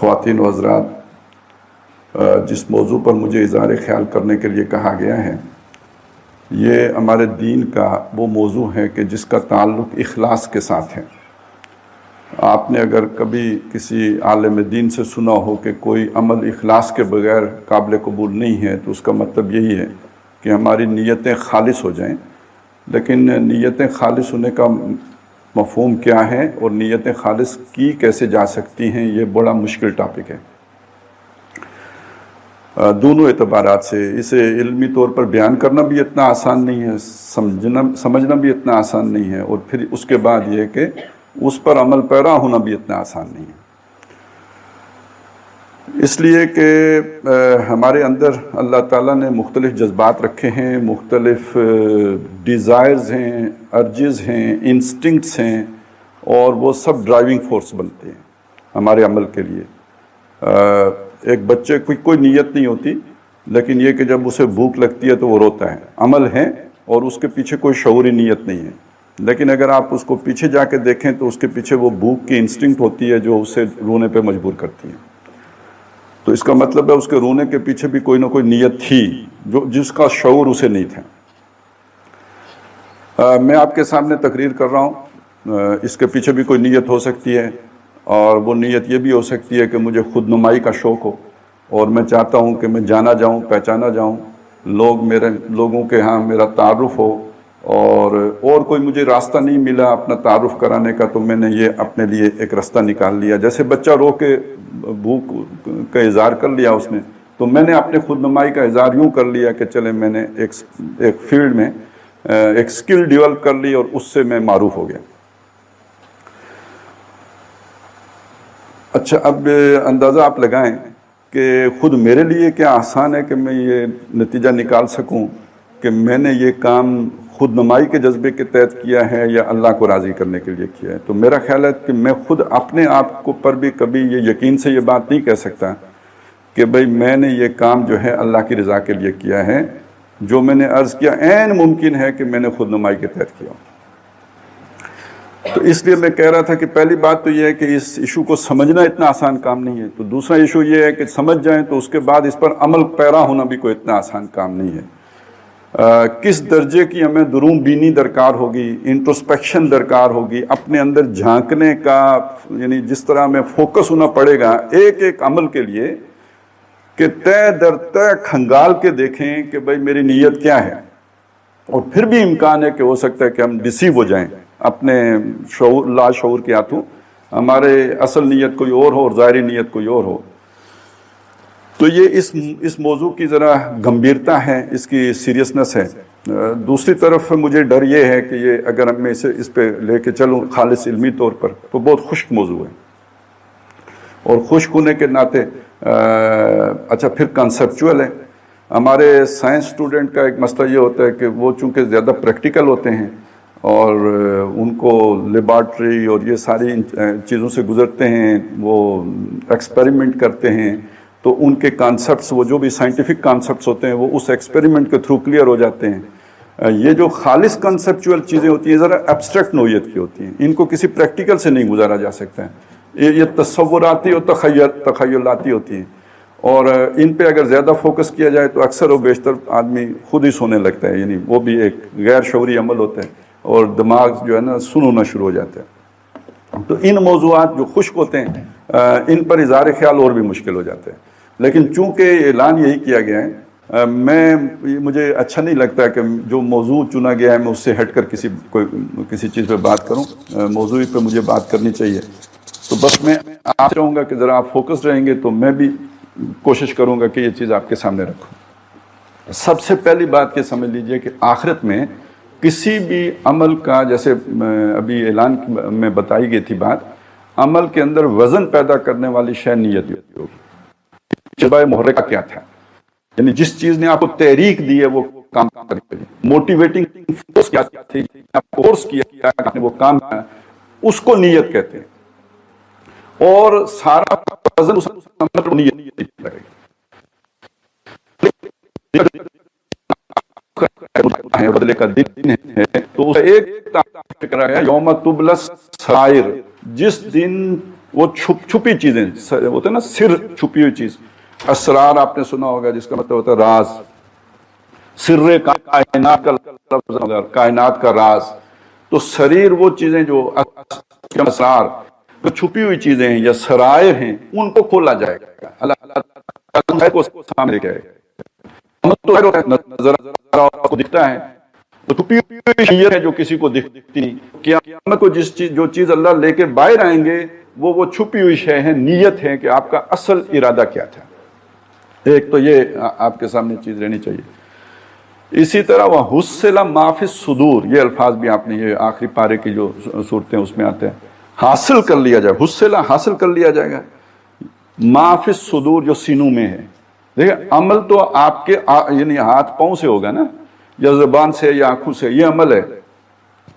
خواتین و حضرات، جس موضوع پر مجھے اظہار خیال کرنے کے لیے کہا گیا ہے، یہ ہمارے دین کا وہ موضوع ہے کہ جس کا تعلق اخلاص کے ساتھ ہے۔ آپ نے اگر کبھی کسی عالم دین سے سنا ہو کہ کوئی عمل اخلاص کے بغیر قابل قبول نہیں ہے، تو اس کا مطلب یہی ہے کہ ہماری نیتیں خالص ہو جائیں۔ لیکن نیتیں خالص ہونے کا مفہوم کیا ہے اور نیتیں خالص کی کیسے جا سکتی ہیں، یہ بڑا مشکل ٹاپک ہے دونوں اعتبارات سے۔ اسے علمی طور پر بیان کرنا بھی اتنا آسان نہیں ہے، سمجھنا بھی اتنا آسان نہیں ہے، اور پھر اس کے بعد یہ کہ اس پر عمل پیرا ہونا بھی اتنا آسان نہیں ہے۔ اس لیے کہ ہمارے اندر اللہ تعالیٰ نے مختلف جذبات رکھے ہیں، مختلف ڈیزائرز ہیں، ارجز ہیں، انسٹنکٹس ہیں، اور وہ سب ڈرائیونگ فورس بنتے ہیں ہمارے عمل کے لیے۔ ایک بچے کی کوئی نیت نہیں ہوتی، لیکن یہ کہ جب اسے بھوک لگتی ہے تو وہ روتا ہے، عمل ہے اور اس کے پیچھے کوئی شعوری نیت نہیں ہے۔ لیکن اگر آپ اس کو پیچھے جا کے دیکھیں تو اس کے پیچھے وہ بھوک کی انسٹنکٹ ہوتی ہے جو اسے رونے پہ مجبور کرتی ہے۔ تو اس کا مطلب ہے اس کے رونے کے پیچھے بھی کوئی نہ کوئی نیت تھی جس کا شعور اسے نہیں تھا۔ میں آپ کے سامنے تقریر کر رہا ہوں، اس کے پیچھے بھی کوئی نیت ہو سکتی ہے، اور وہ نیت یہ بھی ہو سکتی ہے کہ مجھے خود نمائی کا شوق ہو، اور میں چاہتا ہوں کہ میں جانا جاؤں، پہچانا جاؤں، لوگوں کے ہاں میرا تعارف ہو، اور کوئی مجھے راستہ نہیں ملا اپنا تعارف کرانے کا، تو میں نے یہ اپنے لیے ایک راستہ نکال لیا۔ جیسے بچہ رو کے بھوک کا اظہار کر لیا اس نے، تو میں نے اپنے خود نمائی کا اظہار یوں کر لیا کہ چلے میں نے ایک فیلڈ میں ایک سکل ڈیولپ کر لی اور اس سے میں معروف ہو گیا۔ اچھا، اب اندازہ آپ لگائیں کہ خود میرے لیے کیا آسان ہے کہ میں یہ نتیجہ نکال سکوں کہ میں نے یہ کام خود نمائی کے جذبے کے تحت کیا ہے یا اللہ کو راضی کرنے کے لیے کیا ہے۔ تو میرا خیال ہے کہ میں خود اپنے آپ کو پر بھی کبھی یہ یقین سے یہ بات نہیں کہہ سکتا کہ بھئی میں نے یہ کام جو ہے اللہ کی رضا کے لیے کیا ہے۔ جو میں نے عرض کیا، عین ممکن ہے کہ میں نے خود نمائی کے تحت کیا۔ تو اس لیے میں کہہ رہا تھا کہ پہلی بات تو یہ ہے کہ اس ایشو کو سمجھنا اتنا آسان کام نہیں ہے۔ تو دوسرا ایشو یہ ہے کہ سمجھ جائیں تو اس کے بعد اس پر عمل پیرا ہونا بھی کوئی اتنا آسان کام نہیں ہے۔ کس درجے کی ہمیں درون بینی درکار ہوگی، انٹروسپیکشن درکار ہوگی، اپنے اندر جھانکنے کا، یعنی جس طرح ہمیں فوکس ہونا پڑے گا ایک ایک عمل کے لیے کہ تہ در تہ کھنگال کے دیکھیں کہ بھئی میری نیت کیا ہے۔ اور پھر بھی امکان ہے کہ ہو سکتا ہے کہ ہم ڈسیو ہو جائیں اپنے لا شعور کے ہاتھوں، ہمارے اصل نیت کوئی اور ہو اور ظاہری نیت کوئی اور ہو۔ تو یہ اس موضوع کی ذرا گمبھیرتا ہے، اس کی سیریسنس ہے۔ دوسری طرف مجھے ڈر یہ ہے کہ یہ اگر میں اس پہ لے کے چلوں خالص علمی طور پر تو بہت خشک موضوع ہے، اور خشک ہونے کے ناطے اچھا پھر کنسپچول ہے۔ ہمارے سائنس اسٹوڈنٹ کا ایک مسئلہ یہ ہوتا ہے کہ وہ چونکہ زیادہ پریکٹیکل ہوتے ہیں اور ان کو لیبارٹری اور یہ ساری چیزوں سے گزرتے ہیں، وہ ایکسپیریمنٹ کرتے ہیں، تو ان کے کانسیپٹس، وہ جو بھی سائنٹیفک کانسیپٹس ہوتے ہیں، وہ اس ایکسپیریمنٹ کے تھرو کلیئر ہو جاتے ہیں۔ یہ جو خالص کنسیپچول چیزیں ہوتی ہیں ذرا ایبسٹریکٹ نوعیت کی ہوتی ہیں، ان کو کسی پریکٹیکل سے نہیں گزارا جا سکتا ہے۔ یہ تصوراتی اور تخیلاتی ہوتی ہیں، اور ان پہ اگر زیادہ فوکس کیا جائے تو اکثر و بیشتر آدمی خود ہی سونے لگتا ہے، یعنی وہ بھی ایک غیر شعوری عمل ہوتا ہے، اور دماغ جو ہے نا سن ہونا شروع ہو جاتا ہے۔ تو ان موضوعات جو خشک ہوتے ہیں ان پر اظہار خیال اور بھی مشکل ہو جاتے ہیں۔ لیکن چونکہ اعلان یہی کیا گیا ہے، مجھے اچھا نہیں لگتا کہ جو موضوع چنا گیا ہے میں اس سے ہٹ کر کسی چیز پہ بات کروں۔ موضوعی پہ مجھے بات کرنی چاہیے، تو بس میں آپ سے چاہوں گا کہ ذرا آپ فوکس رہیں گے تو میں بھی کوشش کروں گا کہ یہ چیز آپ کے سامنے رکھوں۔ سب سے پہلی بات یہ سمجھ لیجئے کہ آخرت میں کسی بھی عمل کا، جیسے ابھی اعلان میں بتائی گئی تھی بات، عمل کے اندر وزن پیدا کرنے والی شے نیت ہوگی۔ جذبہ محرکہ کیا تھا، یعنی جس چیز نے آپ کو تحریک دی ہے وہ کام کرے گی۔ موٹیویٹنگ فورس کیا تھی، آپ کو فورس کیا آپ نے وہ کام کیا، اس کو نیت کہتے ہیں، اور سارا وزن اس عمل پر نیت لگے گی۔ بدلے کا دن ہے تو اسے ایک فکر ہے، یوم تبلی السرائر، جس دن وہ چھپی چیزیں ہوتے ہیں نا، سر چھپی ہوئی چیز. اسرار آپ نے سنا ہوگا جس کا مطلب ہوتا ہے راز. سر کائنات کا لفظ، کائنات کا راز. تو سریر وہ چیزیں جو اسرار، جو چھپی ہوئی چیزیں ہیں یا سرائر ہیں، ان کو کھولا جائے گا. اللہ تعالیٰ کو سامنے لے نظر کو دکھتا ہے، تو چھپی ہوئی شیئر ہے جو کسی کو دکھتی نہیں. قیامت کو جو چیز اللہ لے کے باہر آئیں گے وہ چھپی ہوئی شے ہے، نیت ہے کہ آپ کا اصل ارادہ کیا تھا. ایک تو یہ آپ کے سامنے چیز رہنی چاہیے. اسی طرح وَحُصِّلَ مَا فِي الصُّدُورِ، یہ الفاظ بھی آپ نے یہ آخری پارے کی جو صورتیں اس میں آتے ہیں. حاصل کر لیا جائے، حُصِّلَ حاصل کر لیا جائے گا. مَا فِي الصُّدُور جو سینوں میں ہے. دیکھیں عمل تو آپ کے یعنی ہاتھ پاؤں سے ہوگا نا، یا زبان سے یا آنکھوں سے، یہ عمل ہے.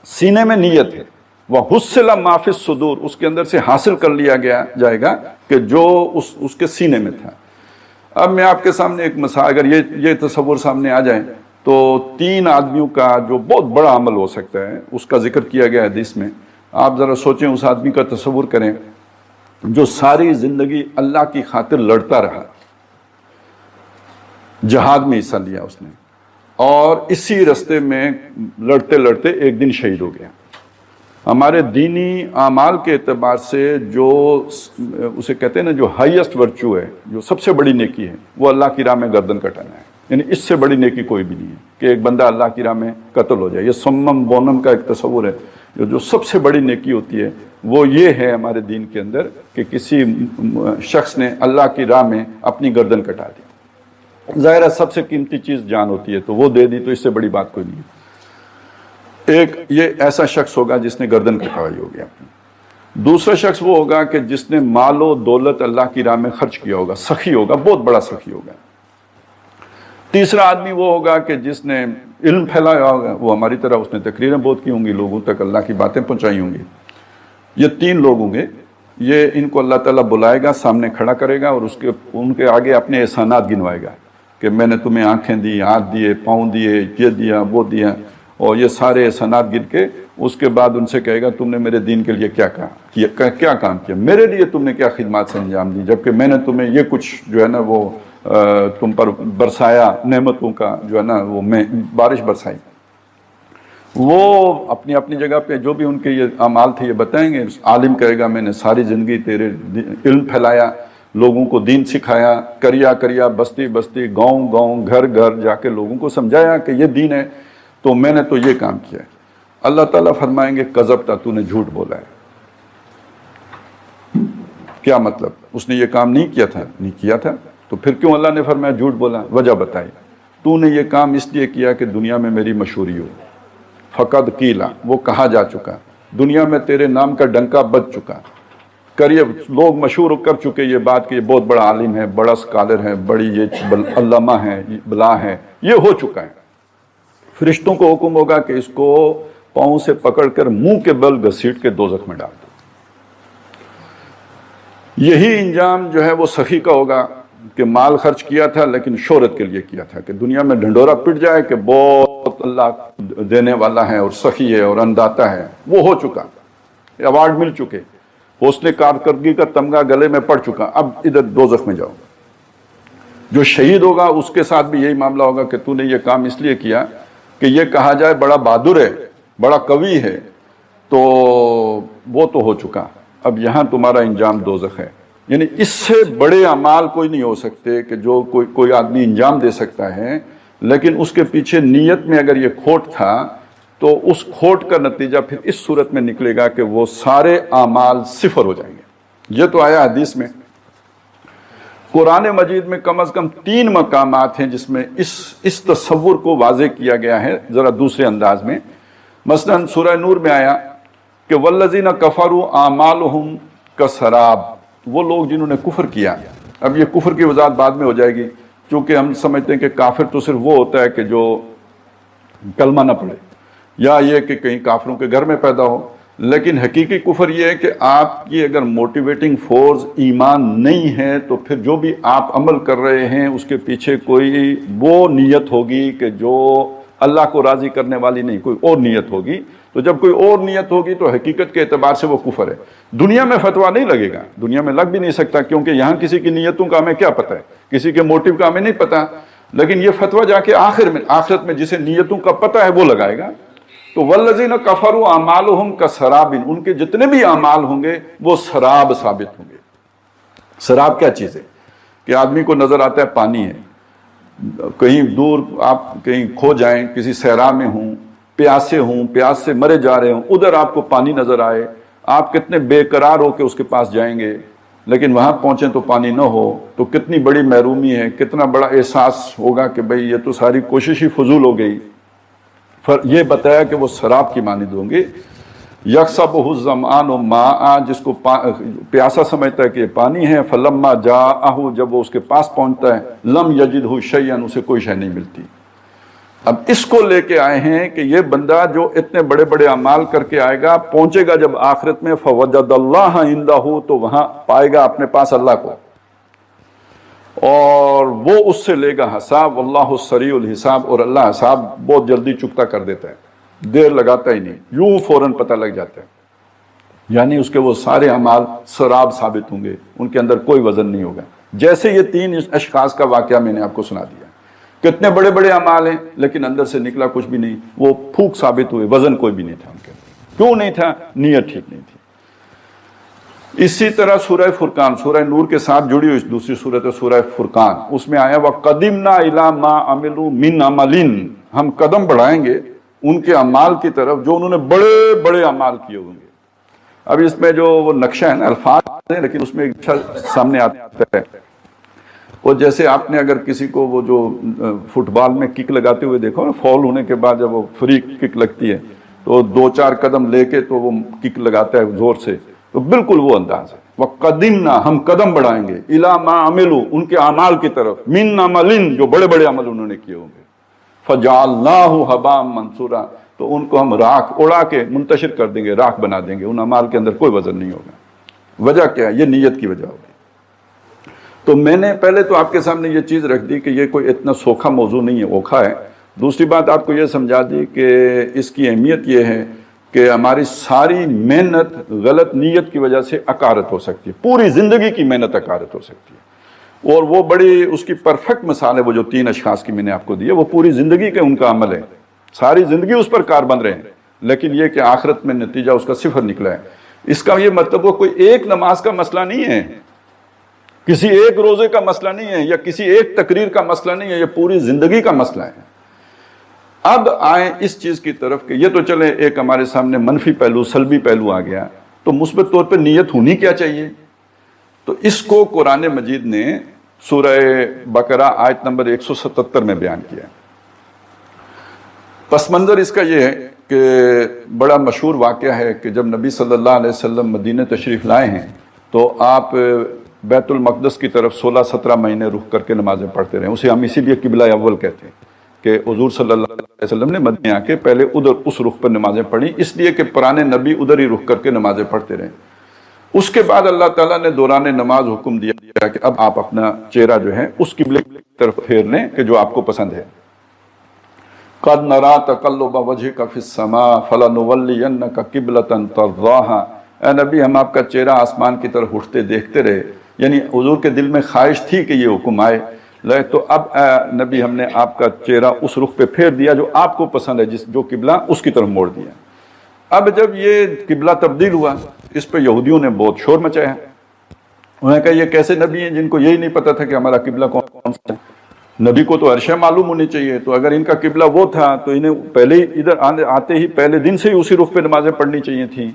سینے میں نیت ہے. وَحُصِّلَ مَا فِي الصُّدُور، اس کے اندر سے حاصل کر لیا جائے گا کہ جو اس کے سینے میں تھا. اب میں آپ کے سامنے ایک مثال، اگر یہ تصور سامنے آ جائے تو 3 آدمیوں کا جو بہت بڑا عمل ہو سکتا ہے اس کا ذکر کیا گیا حدیث میں. آپ ذرا سوچیں، اس آدمی کا تصور کریں جو ساری زندگی اللہ کی خاطر لڑتا رہا، جہاد میں حصہ لیا اس نے، اور اسی رستے میں لڑتے لڑتے ایک دن شہید ہو گیا. ہمارے دینی اعمال کے اعتبار سے جو اسے کہتے ہیں نا، جو ہائیسٹ ورچو ہے، جو سب سے بڑی نیکی ہے، وہ اللہ کی راہ میں گردن کٹانا ہے. یعنی اس سے بڑی نیکی کوئی بھی نہیں ہے کہ ایک بندہ اللہ کی راہ میں قتل ہو جائے. یہ سمم بونم کا ایک تصور ہے. جو سب سے بڑی نیکی ہوتی ہے وہ یہ ہے ہمارے دین کے اندر کہ کسی شخص نے اللہ کی راہ میں اپنی گردن کٹا دی. ظاہر ہے سب سے قیمتی چیز جان ہوتی ہے، تو وہ دے دی، تو اس سے بڑی بات کوئی نہیں ہے. ایک یہ ایسا شخص ہوگا جس نے گردن کٹوائی ہوگی اپنی. دوسرا شخص وہ ہوگا کہ جس نے مال و دولت اللہ کی راہ میں خرچ کیا ہوگا، سخی ہوگا، بہت بڑا سخی ہوگا. تیسرا آدمی وہ ہوگا کہ جس نے علم پھیلایا ہوگا، وہ ہماری طرح اس نے تقریریں بہت کی ہوں گی، لوگوں تک اللہ کی باتیں پہنچائی ہوں گی. یہ 3 لوگ ہوں گے. یہ ان کو اللہ تعالیٰ بلائے گا، سامنے کھڑا کرے گا، اور ان کے آگے اپنے احسانات گنوائے گا کہ میں نے تمہیں آنکھیں دی، ہاتھ دیے، پاؤں دیے، یہ دیا، وہ دیا، اور یہ سارے احسانات گر کے اس کے بعد ان سے کہے گا تم نے میرے دین کے لیے کیا کام کیا، میرے لیے تم نے کیا خدمات سے انجام دی، جبکہ میں نے تمہیں یہ کچھ جو ہے نا وہ تم پر برسایا، نعمتوں کا جو ہے نا وہ میں بارش برسائی. وہ اپنی اپنی جگہ پہ جو بھی ان کے یہ اعمال تھے یہ بتائیں گے. عالم کہے گا میں نے ساری زندگی تیرے علم پھیلایا، لوگوں کو دین سکھایا، کریا بستی بستی، گاؤں گاؤں، گھر گھر جا کے لوگوں کو سمجھایا کہ یہ دین ہے، تو میں نے تو یہ کام کیا ہے. اللہ تعالیٰ فرمائیں گے کذبتا، تو نے جھوٹ بولا ہے. کیا مطلب؟ اس نے یہ کام نہیں کیا تھا؟ نہیں کیا تھا. تو پھر کیوں اللہ نے فرمایا جھوٹ بولا؟ وجہ بتائی. تو نے یہ کام اس لیے کیا کہ دنیا میں میری مشہوری ہو. فقد قیلا، وہ کہا جا چکا، دنیا میں تیرے نام کا ڈنکا بج چکا. لوگ مشہور کر چکے یہ بات کہ یہ بہت بڑا عالم ہے، بڑا اسکالر ہے، بڑی یہ علامہ ہے، بلا ہے، یہ ہو چکا ہے. فرشتوں کو حکم ہوگا کہ اس کو پاؤں سے پکڑ کر منہ کے بل گھسیٹ کے دوزخ میں ڈال دو. یہی انجام جو ہے وہ سخی کا ہوگا کہ مال خرچ کیا تھا لیکن شہرت کے لیے کیا تھا، کہ دنیا میں ڈھنڈورا پٹ جائے کہ بہت اللہ دینے والا ہے اور سخی ہے اور انداتا ہے. وہ ہو چکا، ایوارڈ مل چکے، حسن کارکردگی کا تمغہ گلے میں پڑ چکا. اب ادھر دوزخ میں جاؤ. جو شہید ہوگا اس کے ساتھ بھی یہی معاملہ ہوگا کہ تو نے یہ کام اس لیے کیا کہ یہ کہا جائے بڑا بہادر ہے، بڑا قوی ہے، تو وہ تو ہو چکا. اب یہاں تمہارا انجام دوزخ ہے. یعنی اس سے بڑے اعمال کوئی نہیں ہو سکتے کہ جو کوئی آدمی انجام دے سکتا ہے، لیکن اس کے پیچھے نیت میں اگر یہ کھوٹ تھا تو اس کھوٹ کا نتیجہ پھر اس صورت میں نکلے گا کہ وہ سارے اعمال صفر ہو جائیں گے. یہ تو آیا حدیث میں. قرآن مجید میں کم از کم 3 مقامات ہیں جس میں اس تصور کو واضح کیا گیا ہے ذرا دوسرے انداز میں. مثلا سورہ نور میں آیا کہ والذین کفروا اعمالہم کسراب، وہ لوگ جنہوں نے کفر کیا. اب یہ کفر کی وضاحت بعد میں ہو جائے گی، چونکہ ہم سمجھتے ہیں کہ کافر تو صرف وہ ہوتا ہے کہ جو کلمہ نہ پڑھے، یا یہ کہ کہیں کافروں کے گھر میں پیدا ہو. لیکن حقیقی کفر یہ ہے کہ آپ کی اگر موٹیویٹنگ فورس ایمان نہیں ہے تو پھر جو بھی آپ عمل کر رہے ہیں اس کے پیچھے کوئی وہ نیت ہوگی کہ جو اللہ کو راضی کرنے والی نہیں، کوئی اور نیت ہوگی. تو جب کوئی اور نیت ہوگی تو حقیقت کے اعتبار سے وہ کفر ہے. دنیا میں فتویٰ نہیں لگے گا، دنیا میں لگ بھی نہیں سکتا، کیونکہ یہاں کسی کی نیتوں کا ہمیں کیا پتہ ہے، کسی کے موٹیو کا ہمیں نہیں پتہ. لیکن یہ فتویٰ جا کے آخرت میں جسے نیتوں کا پتہ ہے وہ لگائے گا. تو والذین کفروا اعمالهم کسراب، ان کے جتنے بھی اعمال ہوں گے وہ سراب ثابت ہوں گے. سراب کیا چیز ہے؟ کہ آدمی کو نظر آتا ہے پانی ہے، کہیں دور آپ کہیں کھو جائیں، کسی صحرا میں ہوں، پیاسے ہوں، پیاس سے مرے جا رہے ہوں، ادھر آپ کو پانی نظر آئے، آپ کتنے بے قرار ہو کے اس کے پاس جائیں گے، لیکن وہاں پہنچیں تو پانی نہ ہو تو کتنی بڑی محرومی ہے، کتنا بڑا احساس ہوگا کہ بھئی یہ تو ساری کوشش ہی فضول ہو گئی. یہ بتایا کہ وہ سراب کی مانند ہوں گے. یحسبہ الظمآن ماء، جس کو پیاسا سمجھتا ہے کہ یہ پانی ہے، فلما جاءہ، جب وہ اس کے پاس پہنچتا ہے، لم یجدہ شیئا، اسے کوئی شے نہیں ملتی. اب اس کو لے کے آئے ہیں کہ یہ بندہ جو اتنے بڑے بڑے اعمال کر کے آئے گا، پہنچے گا جب آخرت میں، فوجد اللہ عندہ، تو وہاں پائے گا اپنے پاس اللہ کو، اور وہ اس سے لے گا حساب. واللہ سریع الحساب، اور اللہ حساب بہت جلدی چکتا کر دیتا ہے، دیر لگاتا ہی نہیں، یوں فوراً پتہ لگ جاتا ہے. یعنی اس کے وہ سارے اعمال سراب ثابت ہوں گے، ان کے اندر کوئی وزن نہیں ہوگا. جیسے یہ 3 اشخاص کا واقعہ میں نے آپ کو سنا دیا، کتنے بڑے بڑے اعمال ہیں لیکن اندر سے نکلا کچھ بھی نہیں، وہ پھوک ثابت ہوئے، وزن کوئی بھی نہیں تھا ان کے اندر. کیوں نہیں تھا؟ نیت ٹھیک نہیں تھی. اسی طرح سورہ فرقان، سورہ نور کے ساتھ جڑی ہوئی دوسری سورت ہے سورہ فرقان، اس میں آیا وَقَدِمْنَا إِلَىٰ مَا عَمِلُوا مِنْ عَمَلٍ، ہم قدم بڑھائیں گے ان کے اعمال کی طرف جو انہوں نے بڑے بڑے اعمال کیے ہوں گے. اب اس میں جو وہ نقشہ ہے نا، الفاظ ہیں لیکن اس میں ایک سامنے آتا ہے. وہ جیسے آپ نے اگر کسی کو وہ جو فٹ بال میں کک لگاتے ہوئے دیکھو نا، فاؤل ہونے کے بعد جب وہ فری کک لگتی ہے تو 2-4 قدم لے کے تو وہ کک لگاتا ہے زور سے، تو بالکل وہ انداز ہے. وَقَدِمْنَا، ہم قدم بڑھائیں گے، إِلَىٰ مَا عَمِلُوا، ان کے اعمال کی طرف، مِنْ عَمَلٍ، جو بڑے بڑے عمل انہوں نے کیے ہوں گے. فَجَعَلْنَاهُ هَبَاءً مَنْثُورًا، تو ان کو ہم راکھ اڑا کے منتشر کر دیں گے، راکھ بنا دیں گے، ان اعمال کے اندر کوئی وزن نہیں ہوگا. وجہ کیا ہے؟ یہ نیت کی وجہ ہوگی. تو میں نے پہلے تو آپ کے سامنے یہ چیز رکھ دی کہ یہ کوئی اتنا سوکھا موضوع نہیں ہے، اوکھا ہے. دوسری بات آپ کو یہ سمجھا دی کہ اس کی اہمیت یہ ہے کہ ہماری ساری محنت غلط نیت کی وجہ سے اکارت ہو سکتی ہے، پوری زندگی کی محنت اکارت ہو سکتی ہے. اور وہ بڑی اس کی پرفیکٹ مثال ہے وہ جو 3 اشخاص کی میں نے آپ کو دی ہے، وہ پوری زندگی کے ان کا عمل ہے، ساری زندگی اس پر کار بند رہے ہیں، لیکن یہ کہ آخرت میں نتیجہ اس کا 0 نکلا ہے. اس کا یہ مطلب وہ کوئی ایک نماز کا مسئلہ نہیں ہے، کسی ایک روزے کا مسئلہ نہیں ہے، یا کسی ایک تقریر کا مسئلہ نہیں ہے، یہ پوری زندگی کا مسئلہ ہے. اب آئیں اس چیز کی طرف کہ یہ تو چلے ایک ہمارے سامنے منفی پہلو، سلبی پہلو آ گیا، تو مثبت طور پہ نیت ہونی کیا چاہیے؟ تو اس کو قرآن مجید نے سورہ بقرہ آیت نمبر 177 میں بیان کیا. پس منظر اس کا یہ ہے کہ بڑا مشہور واقعہ ہے کہ جب نبی صلی اللہ علیہ وسلم مدینہ تشریف لائے ہیں تو آپ بیت المقدس کی طرف 16-17 مہینے رخ کر کے نمازیں پڑھتے رہے. اسے ہم اسی لیے قبلہ اول کہتے ہیں کہ حضور صلی اللہ علیہ وسلم نے مدینہ آ کے پہلے ادھر اس رخ پر نمازیں پڑھی، اس لیے کہ پرانے نبی ادھر ہی رخ کر کے نمازیں پڑھتے رہے. اس کے بعد اللہ تعالیٰ نے دوران نماز حکم دیا کہ اب آپ اپنا چہرہ جو ہے اس قبلے کی طرف پھیر لیں کہ جو آپ کو پسند ہے. قَدْ نَرَا تَقَلُّبَ وَجْهِكَ فِي السَّمَاءِ فَلَنُوَلِّيَنَّكَ قِبْلَةً تَرْضَاهَا. اے نبی ہم آپ کا چہرہ آسمان کی طرف اٹھتے دیکھتے رہے، یعنی حضور کے دل میں خواہش تھی کہ یہ حکم آئے، تو اب نبی ہم نے آپ کا چہرہ اس رخ پہ پھیر دیا جو آپ کو پسند ہے، جو قبلہ اس کی طرف موڑ دیا. اب جب یہ قبلہ تبدیل ہوا، اس پہ یہودیوں نے بہت شور مچایا. انہوں نے کہا یہ کیسے نبی ہیں جن کو یہی نہیں پتا تھا کہ ہمارا قبلہ کون سا ہے؟ نبی کو تو ہر شے معلوم ہونی چاہیے، تو اگر ان کا قبلہ وہ تھا تو انہیں پہلے ہی ادھر آتے ہی پہلے دن سے ہی اسی رخ پہ نمازیں پڑھنی چاہیے تھیں.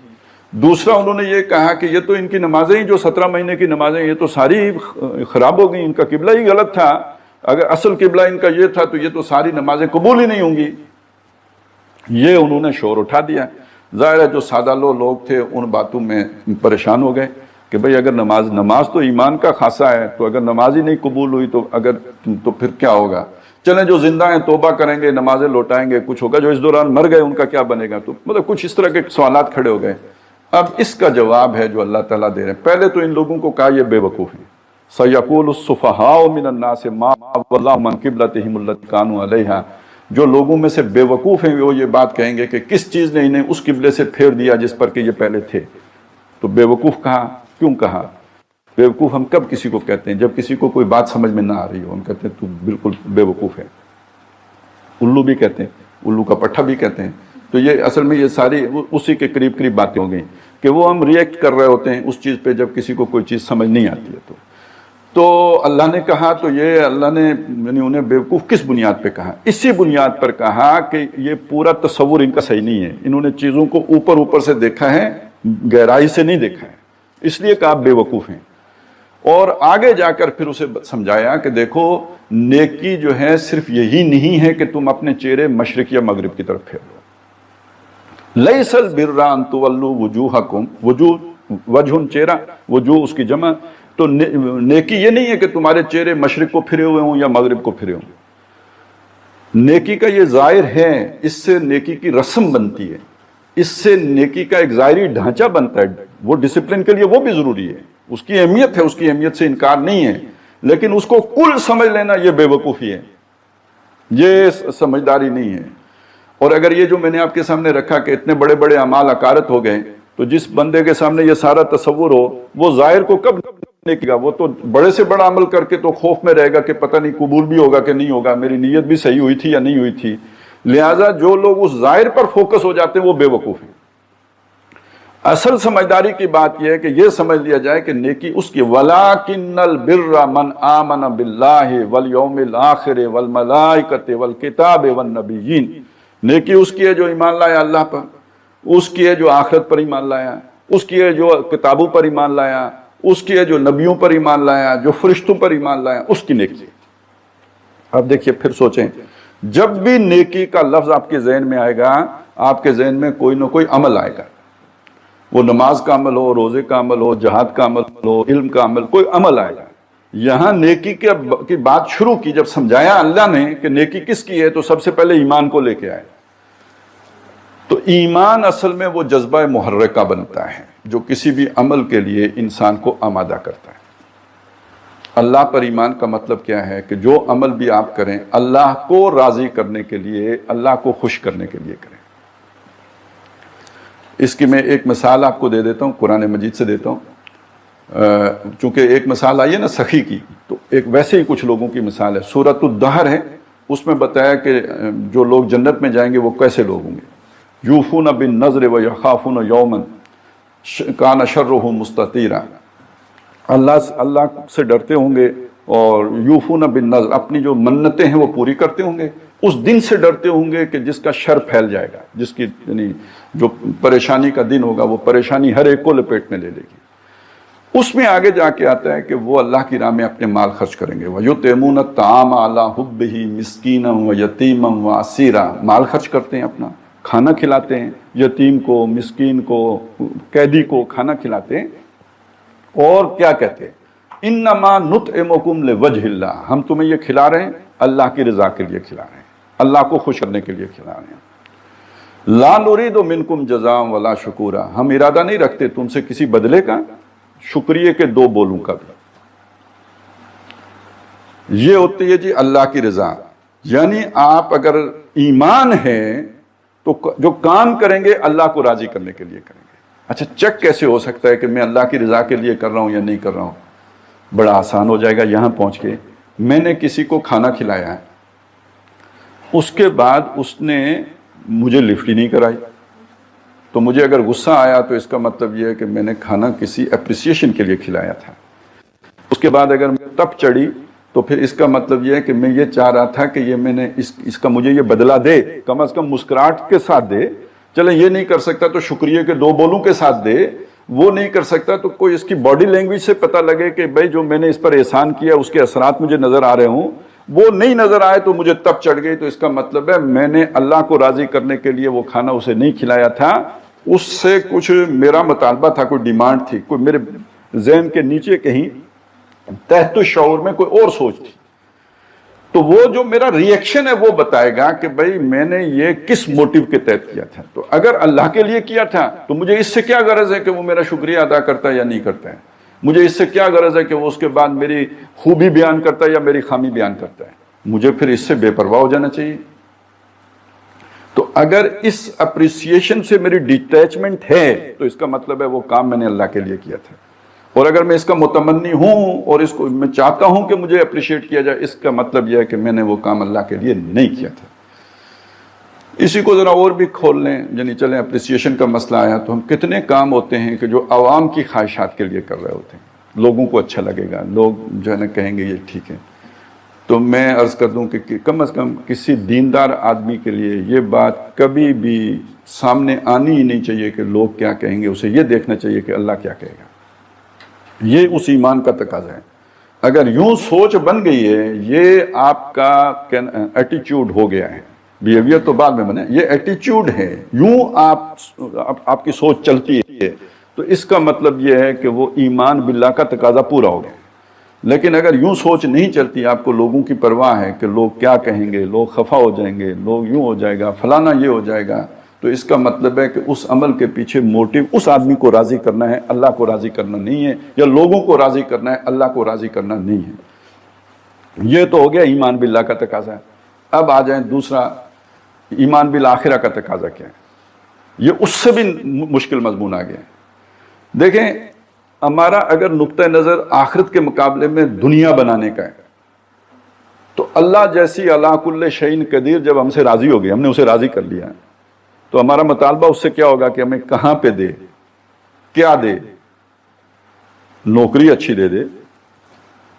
دوسرا انہوں نے یہ کہا کہ یہ تو ان کی نمازیں ہی جو 17 مہینے کی نمازیں یہ تو ساری خراب ہو گئیں، ان کا قبلہ ہی غلط تھا، اگر اصل قبلہ ان کا یہ تھا تو یہ تو ساری نمازیں قبول ہی نہیں ہوں گی. یہ انہوں نے شور اٹھا دیا. ظاہر ہے جو سادہ لوگ تھے ان باتوں میں پریشان ہو گئے کہ بھئی اگر نماز تو ایمان کا خاصہ ہے، تو اگر نماز ہی نہیں قبول ہوئی تو پھر کیا ہوگا؟ چلیں جو زندہ ہیں توبہ کریں گے، نمازیں لوٹائیں گے، کچھ ہوگا، جو اس دوران مر گئے ان کا کیا بنے گا؟ تو مطلب کچھ اس طرح کے سوالات کھڑے ہو گئے. اب اس کا جواب ہے جو اللہ تعالیٰ دے رہے ہیں. پہلے تو ان لوگوں کو کہا یہ بے وقوف ہیں. سَيَقُولُ السُّفَهَاءُ مِنَ النَّاسِ مَا وَلَّاهُمْ عَنْ قِبْلَتِهِمُ الَّتِي كَانُوا عَلَيْهَا. جو لوگوں میں سے بے وقوف ہیں وہ یہ بات کہیں گے کہ کس چیز نے انہیں اس قبلے سے پھیر دیا جس پر کہ یہ پہلے تھے. تو بے وقوف کہا، کیوں کہا؟ بے وقوف ہم کب کسی کو کہتے ہیں؟ جب کسی کو کوئی بات سمجھ میں نہ آ رہی ہو، ہم کہتے ہیں تو بالکل بے وقوف ہے. الو بھی کہتے ہیں، الو کا پٹھا بھی کہتے ہیں. تو یہ اصل میں یہ ساری اسی کے قریب قریب باتیں ہو گئیں کہ وہ ہم ریئیکٹ کر رہے ہوتے ہیں اس چیز پہ جب کسی کو کوئی چیز سمجھ نہیں آتی ہے. تو اللہ نے کہا، تو یہ اللہ نے یعنی انہیں بیوقوف کس بنیاد پہ کہا؟ اسی بنیاد پر کہا کہ یہ پورا تصور ان کا صحیح نہیں ہے، انہوں نے چیزوں کو اوپر سے دیکھا ہے، گہرائی سے نہیں دیکھا ہے، اس لیے کہ آپ بے وقوف ہیں. اور آگے جا کر پھر اسے سمجھایا کہ دیکھو نیکی جو ہے صرف یہی نہیں ہے کہ تم اپنے چہرے مشرق یا مغرب کی طرف پھیر لو. لیس البر ان تولوا وجوہکم، وجہ چہرہ، وجوہ اس کی جمع. تو نیکی یہ نہیں ہے کہ تمہارے چہرے مشرق کو پھرے ہوئے ہوں یا مغرب کو پھرے ہوں. نیکی کا یہ ظاہر ہے، اس سے نیکی کی رسم بنتی ہے، اس سے نیکی کا ایک ظاہری ڈھانچہ بنتا ہے. وہ ڈسپلن کے لیے وہ بھی ضروری ہے، اس کی اہمیت ہے، اس کی اہمیت سے انکار نہیں ہے، لیکن اس کو کل سمجھ لینا یہ بے وقوفی ہے، یہ سمجھداری نہیں ہے. اور اگر یہ جو میں نے آپ کے سامنے رکھا کہ اتنے بڑے بڑے اعمال اکارت ہو گئے، تو جس بندے کے سامنے یہ سارا تصور ہو، وہ ظاہر کو کب نیکی کا، وہ تو بڑے سے بڑا عمل کر کے تو خوف میں رہے گا کہ پتہ نہیں قبول بھی ہوگا کہ نہیں ہوگا، میری نیت بھی صحیح ہوئی تھی یا نہیں ہوئی تھی. لہٰذا جو لوگ اس ظاہر پر فوکس ہو جاتے ہیں وہ بے وقوف ہیں. اصل سمجھداری کی بات یہ ہے کہ یہ سمجھ لیا جائے کہ نیکی اس کی وَلَٰكِنَّ الْبِرَّ مَنْ آمَنَ بِاللَّهِ وَالْيَوْمِ الْآخِرِ وَالْمَلَائِكَةِ وَالْكِتَابِ وَالنَّبِيِّينَ. نیکی اس کی ہے جو ایمان لایا اللہ پر، اس کی ہے جو آخرت پر ایمان لایا، اس کی ہے جو کتابوں پر ایمان لایا، اس کی ہے جو نبیوں پر ایمان لایا، جو فرشتوں پر ایمان لایا، اس کی نیکی. اب دیکھیے پھر سوچیں، جب بھی نیکی کا لفظ آپ کے ذہن میں آئے گا، آپ کے ذہن میں کوئی نہ کوئی عمل آئے گا. وہ نماز کا عمل ہو، روزے کا عمل ہو، جہاد کا عمل ہو، علم کا عمل، کوئی عمل آئے گا. یہاں نیکی کی بات شروع کی، جب سمجھایا اللہ نے کہ نیکی کس کی ہے، تو سب سے پہلے ایمان کو لے کے آئے. تو ایمان اصل میں وہ جذبہ محرکہ بنتا ہے جو کسی بھی عمل کے لیے انسان کو آمادہ کرتا ہے. اللہ پر ایمان کا مطلب کیا ہے کہ جو عمل بھی آپ کریں اللہ کو راضی کرنے کے لیے، اللہ کو خوش کرنے کے لیے کریں. اس کی میں ایک مثال آپ کو دے دیتا ہوں، قرآن مجید سے دیتا ہوں. چونکہ ایک مثال آئی ہے نا سخی کی، تو ایک ویسے ہی کچھ لوگوں کی مثال ہے. سورۃ الدہر ہے، اس میں بتایا کہ جو لوگ جنت میں جائیں گے وہ کیسے لوگ ہوں گے. یوفون بالنذر ویخافون یوما کان شرہ مستطیرا. اللہ سے ڈرتے ہوں گے اور یوفون بالنذر، اپنی جو منتیں ہیں وہ پوری کرتے ہوں گے. اس دن سے ڈرتے ہوں گے کہ جس کا شر پھیل جائے گا، جس کی یعنی جو پریشانی کا دن ہوگا وہ پریشانی ہر ایک کو لپیٹ میں لے لے گی. اس میں آگے جا کے آتا ہے کہ وہ اللہ کی راہ میں اپنے مال خرچ کریں گے. وَيُطْعِمُونَ الطَّعَامَ عَلَىٰ حُبِّهِ مِسْكِينًا وَيَتِيمًا وَأَسِيرًا. مال خرچ کرتے ہیں، اپنا کھانا کھلاتے ہیں، یتیم کو، مسکین کو، قیدی کو کھانا کھلاتے ہیں. اور کیا کہتے ہیں؟ انما نطعمکم لوجہ اللہ، ہم تمہیں یہ کھلا رہے ہیں اللہ کی رضا کے لیے کھلا رہے ہیں، اللہ کو خوش کرنے کے لیے کھلا رہے ہیں. لا نرید منکم جزاء ولا شکورا، ہم ارادہ نہیں رکھتے تم سے کسی بدلے کا، شکریہ کے دو بولوں کا بھی. یہ ہوتی ہے جی اللہ کی رضا. یعنی آپ اگر ایمان ہے تو جو کام کریں گے اللہ کو راضی کرنے کے لیے کریں گے. اچھا چیک کیسے ہو سکتا ہے کہ میں اللہ کی رضا کے لیے کر رہا ہوں یا نہیں کر رہا ہوں؟ بڑا آسان ہو جائے گا. یہاں پہنچ کے میں نے کسی کو کھانا کھلایا ہے، اس کے بعد اس نے مجھے لفٹ ہی نہیں کرائی، تو مجھے اگر غصہ آیا تو اس کا مطلب یہ ہے کہ میں نے کھانا کسی اپریسیشن کے لیے کھلایا تھا. اس کے بعد اگر مجھے تپ چڑھی تو پھر اس کا مطلب یہ ہے کہ میں یہ چاہ رہا تھا کہ یہ میں نے اس کا مجھے یہ بدلہ دے، کم از کم مسکراہٹ کے ساتھ دے. چلیں یہ نہیں کر سکتا تو شکریہ کے دو بولوں کے ساتھ دے. وہ نہیں کر سکتا تو کوئی اس کی باڈی لینگویج سے پتہ لگے کہ بھائی جو میں نے اس پر احسان کیا اس کے اثرات مجھے نظر آ رہے ہوں. وہ نہیں نظر آئے تو مجھے تب چڑھ گئی، تو اس کا مطلب ہے میں نے اللہ کو راضی کرنے کے لیے وہ کھانا اسے نہیں کھلایا تھا. اس سے کچھ میرا مطالبہ تھا، کوئی ڈیمانڈ تھی، کوئی میرے ذہن کے نیچے کہیں تحت الشعور میں کوئی اور سوچ تھی. تو وہ جو میرا ری ایکشن ہے وہ بتائے گا کہ بھائی میں نے یہ کس موٹیو کے تحت کیا تھا. تو اگر اللہ کے لیے کیا تھا تو مجھے اس سے کیا غرض ہے کہ وہ میرا شکریہ ادا کرتا ہے یا نہیں کرتا ہے؟ مجھے اس سے کیا غرض ہے کہ وہ اس کے بعد میری خوبی بیان کرتا ہے یا میری خامی بیان کرتا ہے؟ مجھے پھر اس سے بے پرواہ ہو جانا چاہیے. اگر اس اپریسیشن سے میری ڈیٹیچمنٹ ہے تو اس کا مطلب ہے وہ کام میں نے اللہ کے لیے کیا تھا، اور اگر میں اس کا متمنی ہوں اور اس کو میں چاہتا ہوں کہ مجھے اپریشیٹ کیا جائے، اس کا مطلب یہ ہے کہ میں نے وہ کام اللہ کے لیے نہیں کیا تھا۔ اسی کو ذرا اور بھی کھول لیں، یعنی چلیں اپریسیشن کا مسئلہ آیا تو ہم کتنے کام ہوتے ہیں کہ جو عوام کی خواہشات کے لیے کر رہے ہوتے ہیں، لوگوں کو اچھا لگے گا، لوگ جو ہے نا کہیں گے یہ ٹھیک ہے۔ تو میں عرض کر دوں کہ کم از کم کسی دیندار آدمی کے لیے یہ بات کبھی بھی سامنے آنی ہی نہیں چاہیے کہ لوگ کیا کہیں گے، اسے یہ دیکھنا چاہیے کہ اللہ کیا کہے گا۔ یہ اس ایمان کا تقاضا ہے۔ اگر یوں سوچ بن گئی ہے، یہ آپ کا ایٹیچیوڈ ہو گیا ہے، بیہیویئر تو بعد میں بنے، یہ ایٹیچیوڈ ہے، یوں آپ کی سوچ چلتی ہے، تو اس کا مطلب یہ ہے کہ وہ ایمان باللہ کا تقاضا پورا ہو گیا۔ لیکن اگر یوں سوچ نہیں چلتی، آپ کو لوگوں کی پرواہ ہے کہ لوگ کیا کہیں گے، لوگ خفا ہو جائیں گے، لوگ یوں ہو جائے گا، فلانا یہ ہو جائے گا، تو اس کا مطلب ہے کہ اس عمل کے پیچھے موٹیو اس آدمی کو راضی کرنا ہے، اللہ کو راضی کرنا نہیں ہے، یا لوگوں کو راضی کرنا ہے، اللہ کو راضی کرنا نہیں ہے۔ یہ تو ہو گیا ایمان باللہ کا تقاضا۔ اب آ جائیں دوسرا، ایمان بالآخرہ کا تقاضا کیا ہے؟ یہ اس سے بھی مشکل مضمون آ گیا ہے۔ دیکھیں، ہمارا اگر نقطہ نظر آخرت کے مقابلے میں دنیا بنانے کا ہے، تو اللہ جیسی علی کل شیء قدیر جب ہم سے راضی ہو گیا، ہم نے اسے راضی کر لیا، تو ہمارا مطالبہ اس سے کیا ہوگا کہ ہمیں کہاں پہ دے، کیا دے؟ نوکری اچھی دے دے،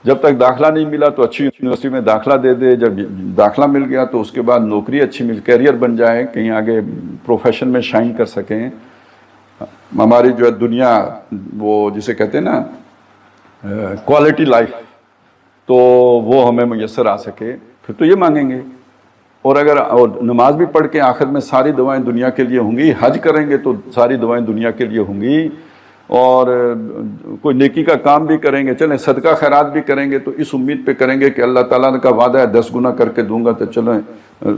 جب تک داخلہ نہیں ملا تو اچھی یونیورسٹی میں داخلہ دے دے، جب داخلہ مل گیا تو اس کے بعد نوکری اچھی مل، کیریئر بن جائے، کہیں آگے پروفیشن میں شائن کر سکیں۔ ہماری جو ہے دنیا، وہ جسے کہتے ہیں نا کوالٹی لائف، تو وہ ہمیں میسر آ سکے، پھر تو یہ مانگیں گے۔ اور اگر نماز بھی پڑھ کے آخر میں ساری دعائیں دنیا کے لیے ہوں گی، حج کریں گے تو ساری دعائیں دنیا کے لیے ہوں گی، اور کوئی نیکی کا کام بھی کریں گے، چلیں صدقہ خیرات بھی کریں گے تو اس امید پہ کریں گے کہ اللہ تعالیٰ کا وعدہ ہے 10 گنا کر کے دوں گا، تو چلیں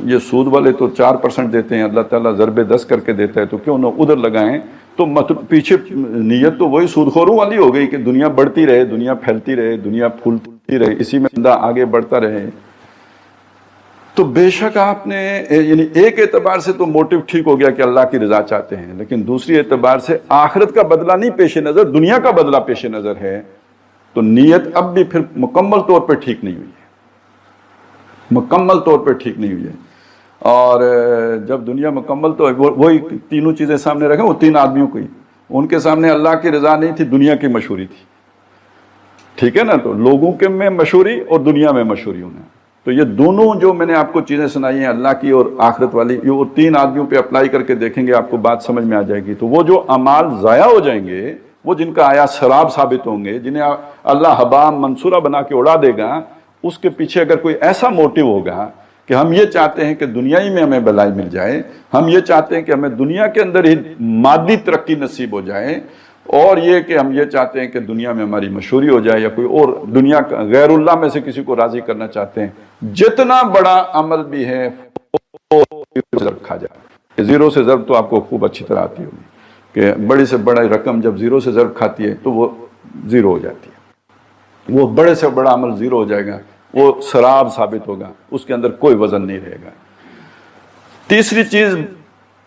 یہ سود والے تو 4% دیتے ہیں، اللہ تعالیٰ ضرب 10 کر کے دیتا ہے، تو کیوں نہ ادھر لگائیں۔ تو پیچھے نیت تو وہی سود خوروں والی ہو گئی کہ دنیا بڑھتی رہے، دنیا پھیلتی رہے، دنیا پھولتی رہے، اسی میں بندہ آگے بڑھتا رہے۔ تو بے شک آپ نے، یعنی ایک اعتبار سے تو موٹیو ٹھیک ہو گیا کہ اللہ کی رضا چاہتے ہیں، لیکن دوسری اعتبار سے آخرت کا بدلہ نہیں پیش نظر، دنیا کا بدلہ پیش نظر ہے، تو نیت اب بھی پھر مکمل طور پہ ٹھیک نہیں ہوئی ہے، مکمل طور پہ ٹھیک نہیں ہوئی ہے۔ اور جب دنیا مکمل، تو وہی تینوں چیزیں سامنے رکھیں، وہ 3 آدمیوں کو ہی، ان کے سامنے اللہ کی رضا نہیں تھی، دنیا کی مشہوری تھی، ٹھیک ہے نا؟ تو لوگوں کے میں مشہوری اور دنیا میں مشہوری ہونا، تو یہ دونوں جو میں نے آپ کو چیزیں سنائی ہیں، اللہ کی اور آخرت والی، یہ وہ 3 آدمیوں پہ اپلائی کر کے دیکھیں گے، آپ کو بات سمجھ میں آ جائے گی۔ تو وہ جو اعمال ضائع ہو جائیں گے، وہ جن کا آیا سراب ثابت ہوں گے، جنہیں اللہ حبا منصورہ بنا کے اڑا دے گا، اس کے پیچھے اگر کوئی ایسا موٹیو ہوگا کہ ہم یہ چاہتے ہیں کہ دنیا ہی میں ہمیں بھلائی مل جائے، ہم یہ چاہتے ہیں کہ ہمیں دنیا کے اندر ہی مادی ترقی نصیب ہو جائے، اور یہ کہ ہم یہ چاہتے ہیں کہ دنیا میں ہماری مشہوری ہو جائے، یا کوئی اور دنیا کا غیر اللہ میں سے کسی کو راضی کرنا چاہتے ہیں، جتنا بڑا عمل بھی ہے وہ ضرب کھا جائے۔ زیرو سے ضرب تو آپ کو خوب اچھی طرح آتی ہوگی کہ بڑی سے بڑا رقم جب زیرو سے ضرب کھاتی ہے تو وہ زیرو ہو جاتی ہے، وہ بڑے سے بڑا عمل زیرو ہو جائے گا، وہ سراب ثابت ہوگا، اس کے اندر کوئی وزن نہیں رہے گا۔ تیسری چیز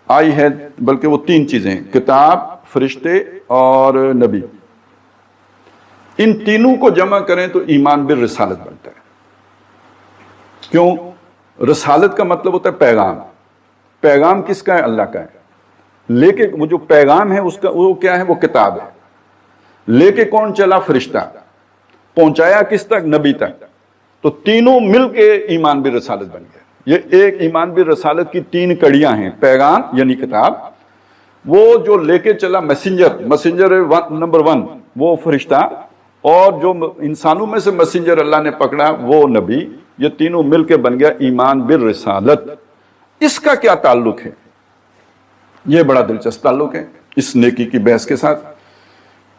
آئی ہے، بلکہ وہ 3 چیزیں، کتاب، فرشتے اور نبی، ان تینوں کو جمع کریں تو ایمان بالرسالت بنتا ہے۔ کیوں؟ رسالت کا مطلب ہوتا ہے پیغام۔ پیغام کس کا ہے؟ اللہ کا ہے۔ لے کے وہ جو پیغام ہے اس کا وہ کیا ہے؟ وہ کتاب ہے۔ لے کے کون چلا؟ فرشتہ۔ پہنچایا کس تک؟ نبی تک۔ تو تینوں مل کے ایمان بالرسالت بن گیا۔ یہ ایک ایمان بالرسالت کی 3 کڑیاں ہیں، پیغام یعنی کتاب، وہ جو لے کے چلا مسنجر نمبر 1 وہ فرشتہ، اور جو انسانوں میں سے مسنجر اللہ نے پکڑا وہ نبی، یہ تینوں مل کے بن گیا ایمان بالرسالت۔ اس کا کیا تعلق ہے؟ یہ بڑا دلچسپ تعلق ہے اس نیکی کی بحث کے ساتھ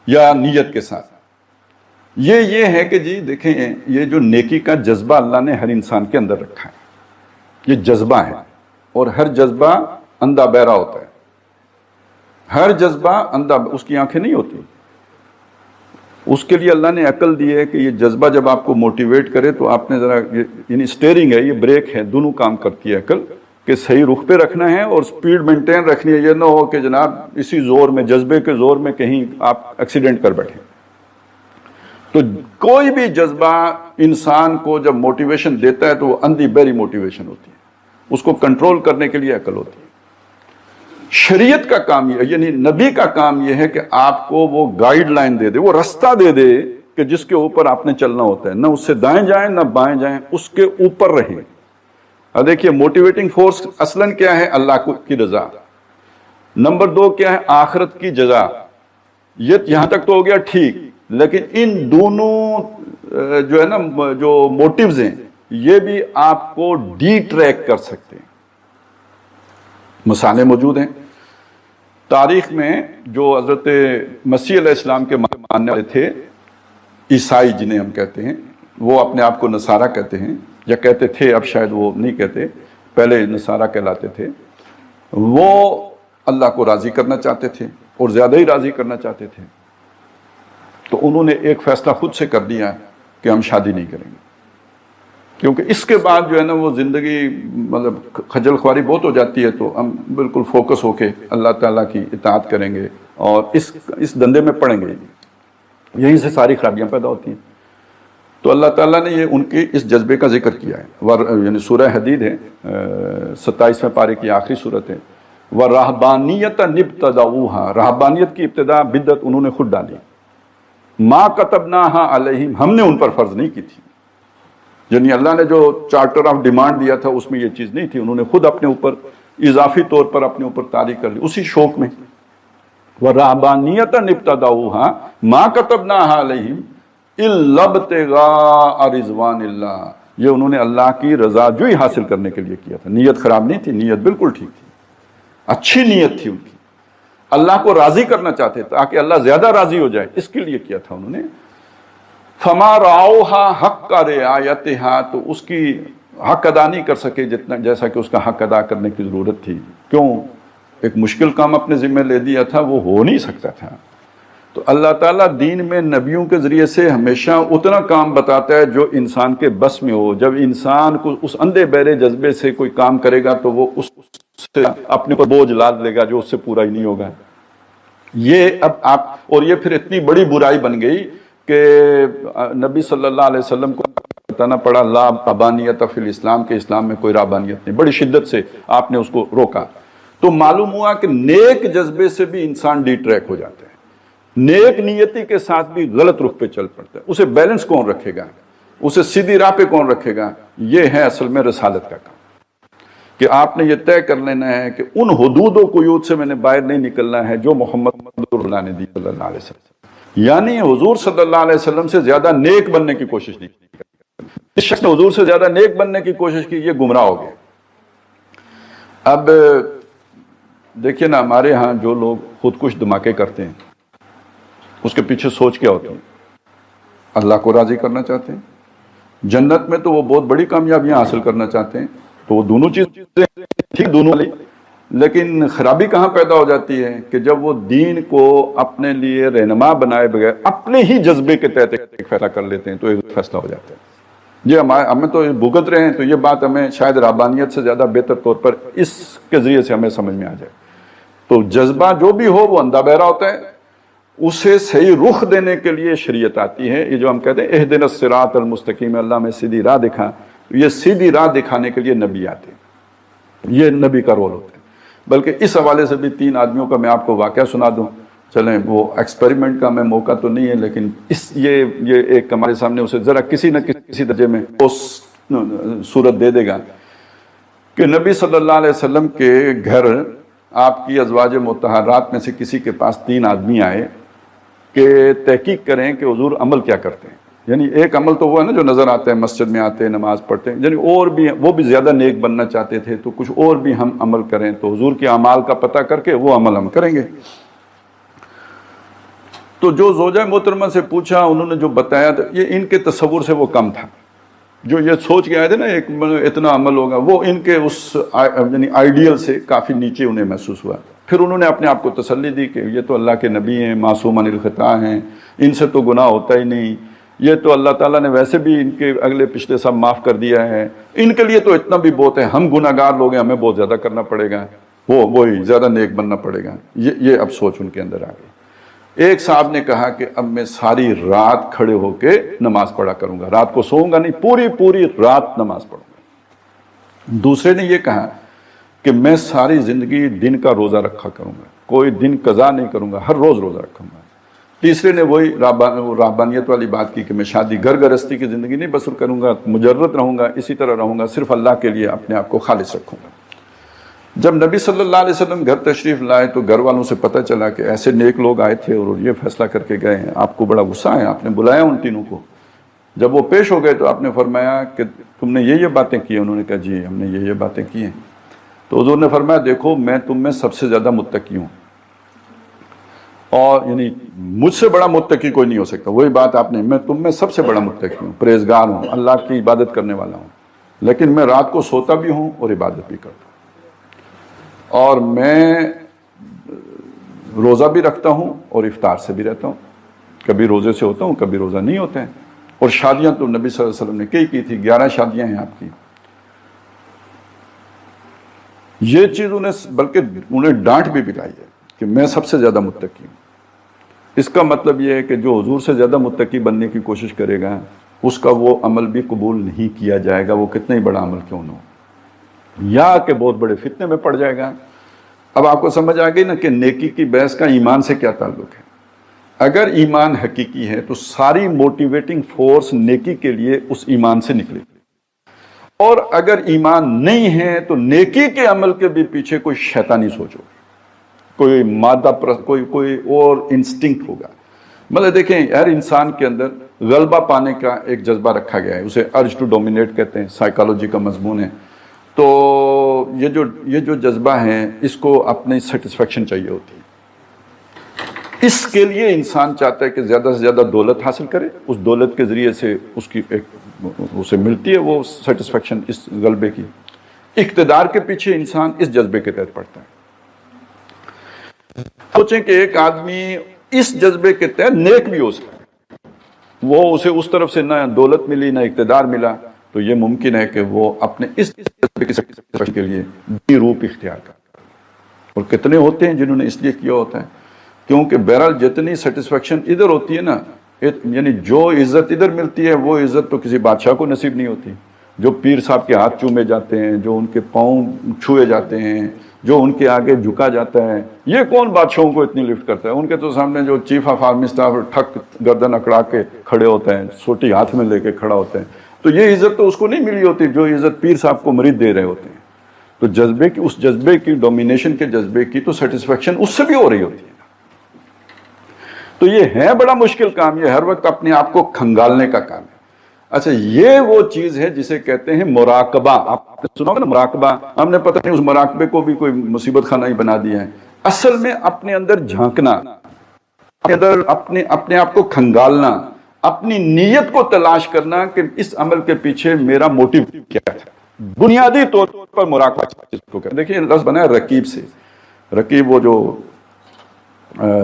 یا نیت کے ساتھ۔ یہ ہے کہ جی دیکھیں، یہ جو نیکی کا جذبہ اللہ نے ہر انسان کے اندر رکھا ہے، یہ جذبہ ہے، اور ہر جذبہ اندھا بہرا ہوتا ہے، ہر جذبہ اندھا، اس کی آنکھیں نہیں ہوتی، اس کے لیے اللہ نے عقل دی ہے کہ یہ جذبہ جب آپ کو موٹیویٹ کرے تو آپ نے ذرا، یعنی سٹیئرنگ ہے، یہ بریک ہے، دونوں کام کرتی ہے عقل، کہ صحیح رخ پہ رکھنا ہے اور سپیڈ مینٹین رکھنی ہے. یہ نہ ہو کہ جناب اسی زور میں، جذبے کے زور میں کہیں آپ ایکسیڈنٹ کر بیٹھیں. تو کوئی بھی جذبہ انسان کو جب موٹیویشن دیتا ہے تو وہ اندھی بہری موٹیویشن ہوتی ہے، اس کو کنٹرول کرنے کے لیے عقل ہوتی ہے. شریعت کا کام یہ، یعنی نبی کا کام یہ ہے کہ آپ کو وہ گائیڈ لائن دے دے، وہ رستہ دے دے کہ جس کے اوپر آپ نے چلنا ہوتا ہے. نہ اس سے دائیں جائیں نہ بائیں جائیں، اس کے اوپر رہیں. اب دیکھیے موٹیویٹنگ فورس اصلاً کیا ہے؟ اللہ کی رضا. نمبر 2 کیا ہے؟ آخرت کی جزا. یہ یہاں تک تو ہو گیا ٹھیک، لیکن ان دونوں جو ہے نا جو موٹیوز ہیں یہ بھی آپ کو ڈی ٹریک کر سکتے ہیں. مثالیں موجود ہیں تاریخ میں. جو حضرت مسیح علیہ السلام کے ماننے والے تھے، عیسائی جنہیں ہم کہتے ہیں، وہ اپنے آپ کو نصارہ کہتے ہیں یا کہتے تھے، اب شاید وہ نہیں کہتے، پہلے نصارہ کہلاتے تھے. وہ اللہ کو راضی کرنا چاہتے تھے اور زیادہ ہی راضی کرنا چاہتے تھے. تو انہوں نے ایک فیصلہ خود سے کر دیا کہ ہم شادی نہیں کریں گے، کیونکہ اس کے بعد جو ہے نا وہ زندگی مطلب خجل خواری بہت ہو جاتی ہے. تو ہم بالکل فوکس ہو کے اللہ تعالیٰ کی اطاعت کریں گے اور اس دندے میں پڑیں گے. یہیں سے ساری خرابیاں پیدا ہوتی ہیں. تو اللہ تعالیٰ نے یہ ان کے اس جذبے کا ذکر کیا ہے. یعنی سورہ حدید ہے، 27ویں پارے کی آخری صورت ہے. وَرَهْبَانِيَّةً ابْتَدَعُوهَا، رہبانیت کی ابتدا بدعت انہوں نے خود ڈالی. مَا كَتَبْنَاهَا عَلَيْهِمْ، ہم نے ان پر فرض نہیں کی تھی. یعنی اللہ نے جو چارٹر آف ڈیمانڈ دیا تھا اس میں یہ چیز نہیں تھی، انہوں نے خود اپنے اوپر اضافی طور پر اپنے اوپر طاری کر لی اسی شوق میں. وَرَهْبَانِيَّةً ابْتَدَعُوهَا مَا كَتَبْنَاهَا عَلَيْهِمْ إِلَّا ابْتِغَاءَ رِضْوَانِ اللَّهِ، یہ انہوں نے اللہ کی رضا جوئی حاصل کرنے کے لیے کیا تھا. نیت خراب نہیں تھی، نیت بالکل ٹھیک تھی، اچھی نیت تھی ان کی. اللہ کو راضی کرنا چاہتے تاکہ اللہ زیادہ راضی ہو جائے، اس کے لیے کیا تھا انہوں نے. فَمَا رَعَوْهَا حَقَّ رِعَایَتِهَا، تو اس کی حق ادا نہیں کر سکے جتنا جیسا کہ اس کا حق ادا کرنے کی ضرورت تھی. کیوں؟ ایک مشکل کام اپنے ذمہ لے دیا تھا، وہ ہو نہیں سکتا تھا. تو اللہ تعالیٰ دین میں نبیوں کے ذریعے سے ہمیشہ اتنا کام بتاتا ہے جو انسان کے بس میں ہو. جب انسان کو اس اندھے بہرے جذبے سے کوئی کام کرے گا تو وہ اس سے اپنے پر بوجھ لاد لے گا جو اس سے پورا ہی نہیں ہوگا. یہ اب آپ، اور یہ پھر اتنی بڑی برائی بن گئی کہ نبی صلی اللہ علیہ وسلم کو بتانا پڑا لا رہبانیت فی الاسلام، کے اسلام میں کوئی رہبانیت نہیں. بڑی شدت سے آپ نے اس کو روکا. تو معلوم ہوا کہ نیک جذبے سے بھی انسان ڈی ٹریک ہو جاتا ہے، نیک نیتی کے ساتھ بھی غلط رخ پہ چل پڑتا ہے. اسے بیلنس کون رکھے گا؟ اسے سیدھی راہ پہ کون رکھے گا؟ یہ ہے اصل میں رسالت کا کام، کہ آپ نے یہ طے کر لینا ہے کہ ان حدود و قیود سے میں نے باہر نہیں نکلنا ہے جو محمد اللہ نے دی صلی اللہ علیہ وسلم. یعنی حضور صلی اللہ علیہ وسلم سے زیادہ نیک بننے کی کوشش نہیں کی. اس شخص نے حضور سے زیادہ نیک بننے کی کوشش کی، یہ گمراہ ہو گئے. اب دیکھیے نا، ہمارے ہاں جو لوگ خودکش دھماکے کرتے ہیں اس کے پیچھے سوچ کیا ہوتی ہے؟ اللہ کو راضی کرنا چاہتے ہیں. جنت میں تو وہ بہت بڑی کامیابیاں حاصل کرنا چاہتے ہیں. تو وہ دونوں چیزیں ٹھیک، دونوں والی. لیکن خرابی کہاں پیدا ہو جاتی ہے کہ جب وہ دین کو اپنے لیے رہنما بنائے بغیر اپنے ہی جذبے کے تحت ایک فیصلہ کر لیتے ہیں تو ایک فیصلہ ہو جاتا ہے. یہ ہمیں تو بھگت رہے ہیں، تو یہ بات ہمیں شاید رہبانیت سے زیادہ بہتر طور پر اس کے ذریعے سے ہمیں سمجھ میں آ جائے. تو جذبہ جو بھی ہو وہ اندھا بہرا ہوتا ہے، اسے صحیح رخ دینے کے لیے شریعت آتی ہے. یہ جو ہم کہتے ہیں اہدنا الصراط المستقیم، اللہ میں سیدھی راہ دکھا، یہ سیدھی راہ دکھانے کے لیے نبی آتے ہیں. یہ نبی کا رول ہوتا ہے. بلکہ اس حوالے سے بھی 3 آدمیوں کا میں آپ کو واقعہ سنا دوں. چلیں، وہ ایکسپیریمنٹ کا میں موقع تو نہیں ہے، لیکن یہ ایک ہمارے سامنے اسے ذرا کسی نہ کسی درجے میں صورت دے دے گا کہ نبی صلی اللہ علیہ وسلم کے گھر آپ کی ازواج مطہرات میں سے کسی کے پاس 3 آدمی آئے کہ تحقیق کریں کہ حضور عمل کیا کرتے ہیں. یعنی ایک عمل تو وہ ہے نا جو نظر آتا ہے، مسجد میں آتے ہیں، نماز پڑھتے ہیں، یعنی اور بھی وہ بھی زیادہ نیک بننا چاہتے تھے، تو کچھ اور بھی ہم عمل کریں تو حضور کے اعمال کا پتہ کر کے وہ عمل ہم کریں گے. تو جو زوجہ محترمہ سے پوچھا، انہوں نے جو بتایا تھا یہ ان کے تصور سے وہ کم تھا. جو یہ سوچ کے آئے تھے نا ایک اتنا عمل ہوگا، وہ ان کے اس یعنی آئیڈیل سے کافی نیچے انہیں محسوس ہوا. پھر انہوں نے اپنے آپ کو تسلی دی کہ یہ تو اللہ کے نبی ہیں، معصوم عن الخطا ہیں، ان سے تو گناہ ہوتا ہی نہیں. یہ تو اللہ تعالیٰ نے ویسے بھی ان کے اگلے پچھلے سب معاف کر دیا ہے، ان کے لیے تو اتنا بھی بہت ہے، ہم گناہ گار لوگ ہیں، ہمیں بہت زیادہ کرنا پڑے گا، وہی زیادہ نیک بننا پڑے گا۔ یہ اب سوچ ان کے اندر آ گئی۔ ایک صاحب نے کہا کہ اب میں ساری رات کھڑے ہو کے نماز پڑھا کروں گا، رات کو سوؤں گا نہیں، پوری رات نماز پڑھوں گا۔ دوسرے نے یہ کہا کہ میں ساری زندگی دن کا روزہ رکھا کروں گا، کوئی دن قضا نہیں کروں گا، ہر روز روزہ رکھوں گا۔ تیسرے نے وہی رہبانیت والی بات کی کہ میں شادی گھر گرستی کی زندگی نہیں بسر کروں گا، مجرد رہوں گا، اسی طرح رہوں گا، صرف اللہ کے لیے اپنے آپ کو خالص رکھوں گا۔ جب نبی صلی اللہ علیہ وسلم گھر تشریف لائے تو گھر والوں سے پتہ چلا کہ ایسے نیک لوگ آئے تھے اور یہ فیصلہ کر کے گئے ہیں، آپ کو بڑا غصہ ہے، آپ نے بلایا ان تینوں کو۔ جب وہ پیش ہو گئے تو آپ نے فرمایا کہ تم نے یہ باتیں کی ہیں؟ انہوں نے کہا جی ہم نے یہ باتیں کی ہیں۔ تو حضور نے فرمایا دیکھو میں تم میں سب سے زیادہ متقی ہوں، اور یعنی مجھ سے بڑا متقی کوئی نہیں ہو سکتا۔ وہی بات آپ نے، میں تم میں سب سے بڑا متقی ہوں، پرہیزگار ہوں، اللہ کی عبادت کرنے والا ہوں، لیکن میں رات کو سوتا بھی ہوں اور عبادت بھی کرتا ہوں، اور میں روزہ بھی رکھتا ہوں اور افطار سے بھی رہتا ہوں، کبھی روزے سے ہوتا ہوں کبھی روزہ نہیں ہوتے ہیں۔ اور شادیاں تو نبی صلی اللہ علیہ وسلم نے کئی کی تھی، 11 شادیاں ہیں آپ کی۔ یہ چیز بلکہ انہیں ڈانٹ بھی پکائی ہے کہ میں سب سے زیادہ متقی ہوں۔ اس کا مطلب یہ ہے کہ جو حضور سے زیادہ متقی بننے کی کوشش کرے گا اس کا وہ عمل بھی قبول نہیں کیا جائے گا، وہ کتنا ہی بڑا عمل کیوں نہ ہو، یا کہ بہت بڑے فتنے میں پڑ جائے گا۔ اب آپ کو سمجھ آ گئی نا کہ نیکی کی بحث کا ایمان سے کیا تعلق ہے۔ اگر ایمان حقیقی ہے تو ساری موٹیویٹنگ فورس نیکی کے لیے اس ایمان سے نکلے گی، اور اگر ایمان نہیں ہے تو نیکی کے عمل کے بھی پیچھے کوئی شیطانی سوچ ہوگی، کوئی مادہ کوئی اور انسٹنکٹ ہوگا۔ مطلب دیکھیں ہر انسان کے اندر غلبہ پانے کا ایک جذبہ رکھا گیا ہے، اسے ارج ٹو ڈومینیٹ کہتے ہیں، سائیکالوجی کا مضمون ہے۔ تو یہ جو جذبہ ہے اس کو اپنی سیٹسفیکشن چاہیے ہوتی ہے، اس کے لیے انسان چاہتا ہے کہ زیادہ سے زیادہ دولت حاصل کرے، اس دولت کے ذریعے سے اس کی اسے ملتی ہے وہ سیٹسفیکشن اس غلبے کی۔ اقتدار کے پیچھے انسان اس جذبے کے تحت پڑتا ہے۔ سوچیں کہ ایک آدمی اس جذبے کے تحت نیک بھی ہو سکتا ہے، وہ اسے اس طرف سے نہ دولت ملی نہ اقتدار ملا، تو یہ ممکن ہے کہ وہ اپنے اس جذبے کی سیٹسفیکشن کے لیے بے روپ اختیار کرتا ہے۔ اور کتنے ہوتے ہیں جنہوں نے اس لیے کیا ہوتا ہے، کیونکہ بہرحال جتنی سیٹسفیکشن ادھر ہوتی ہے نا، یعنی جو عزت ادھر ملتی ہے وہ عزت تو کسی بادشاہ کو نصیب نہیں ہوتی۔ جو پیر صاحب کے ہاتھ چومے جاتے ہیں، جو ان کے پاؤں چھوئے جاتے ہیں، جو ان کے آگے جھکا جاتا ہے، یہ کون بادشاہوں کو اتنی لفٹ کرتا ہے؟ ان کے تو سامنے جو چیف آف آرمی اسٹاف ٹھک گردن اکڑا کے کھڑے ہوتے ہیں، سوٹی ہاتھ میں لے کے کھڑا ہوتے ہیں، تو یہ عزت تو اس کو نہیں ملی ہوتی جو عزت پیر صاحب کو مرید دے رہے ہوتے ہیں۔ تو جذبے کی، اس جذبے کی، ڈومینیشن کے جذبے کی تو سیٹسفیکشن اس سے بھی ہو رہی ہوتی ہے۔ تو یہ ہے بڑا مشکل کام، یہ ہر وقت اپنے آپ کو کھنگالنے کا کام ہے۔ اچھا، یہ وہ چیز ہے جسے کہتے ہیں مراقبہ۔ آپ نے سنا ہوگا نا مراقبہ، ہم نے پتہ نہیں اس مراقبے کو بھی کوئی مصیبت خانہ ہی بنا دیا ہے۔ اصل میں اپنے اندر جھانکنا، اپنے اندر اپنے آپ کو کھنگالنا، اپنی نیت کو تلاش کرنا کہ اس عمل کے پیچھے میرا موٹیو کیا ہے۔ بنیادی طور پر مراقبہ جس کو کہتے ہیں، دیکھیں لفظ بنا ہے رقیب سے۔ رقیب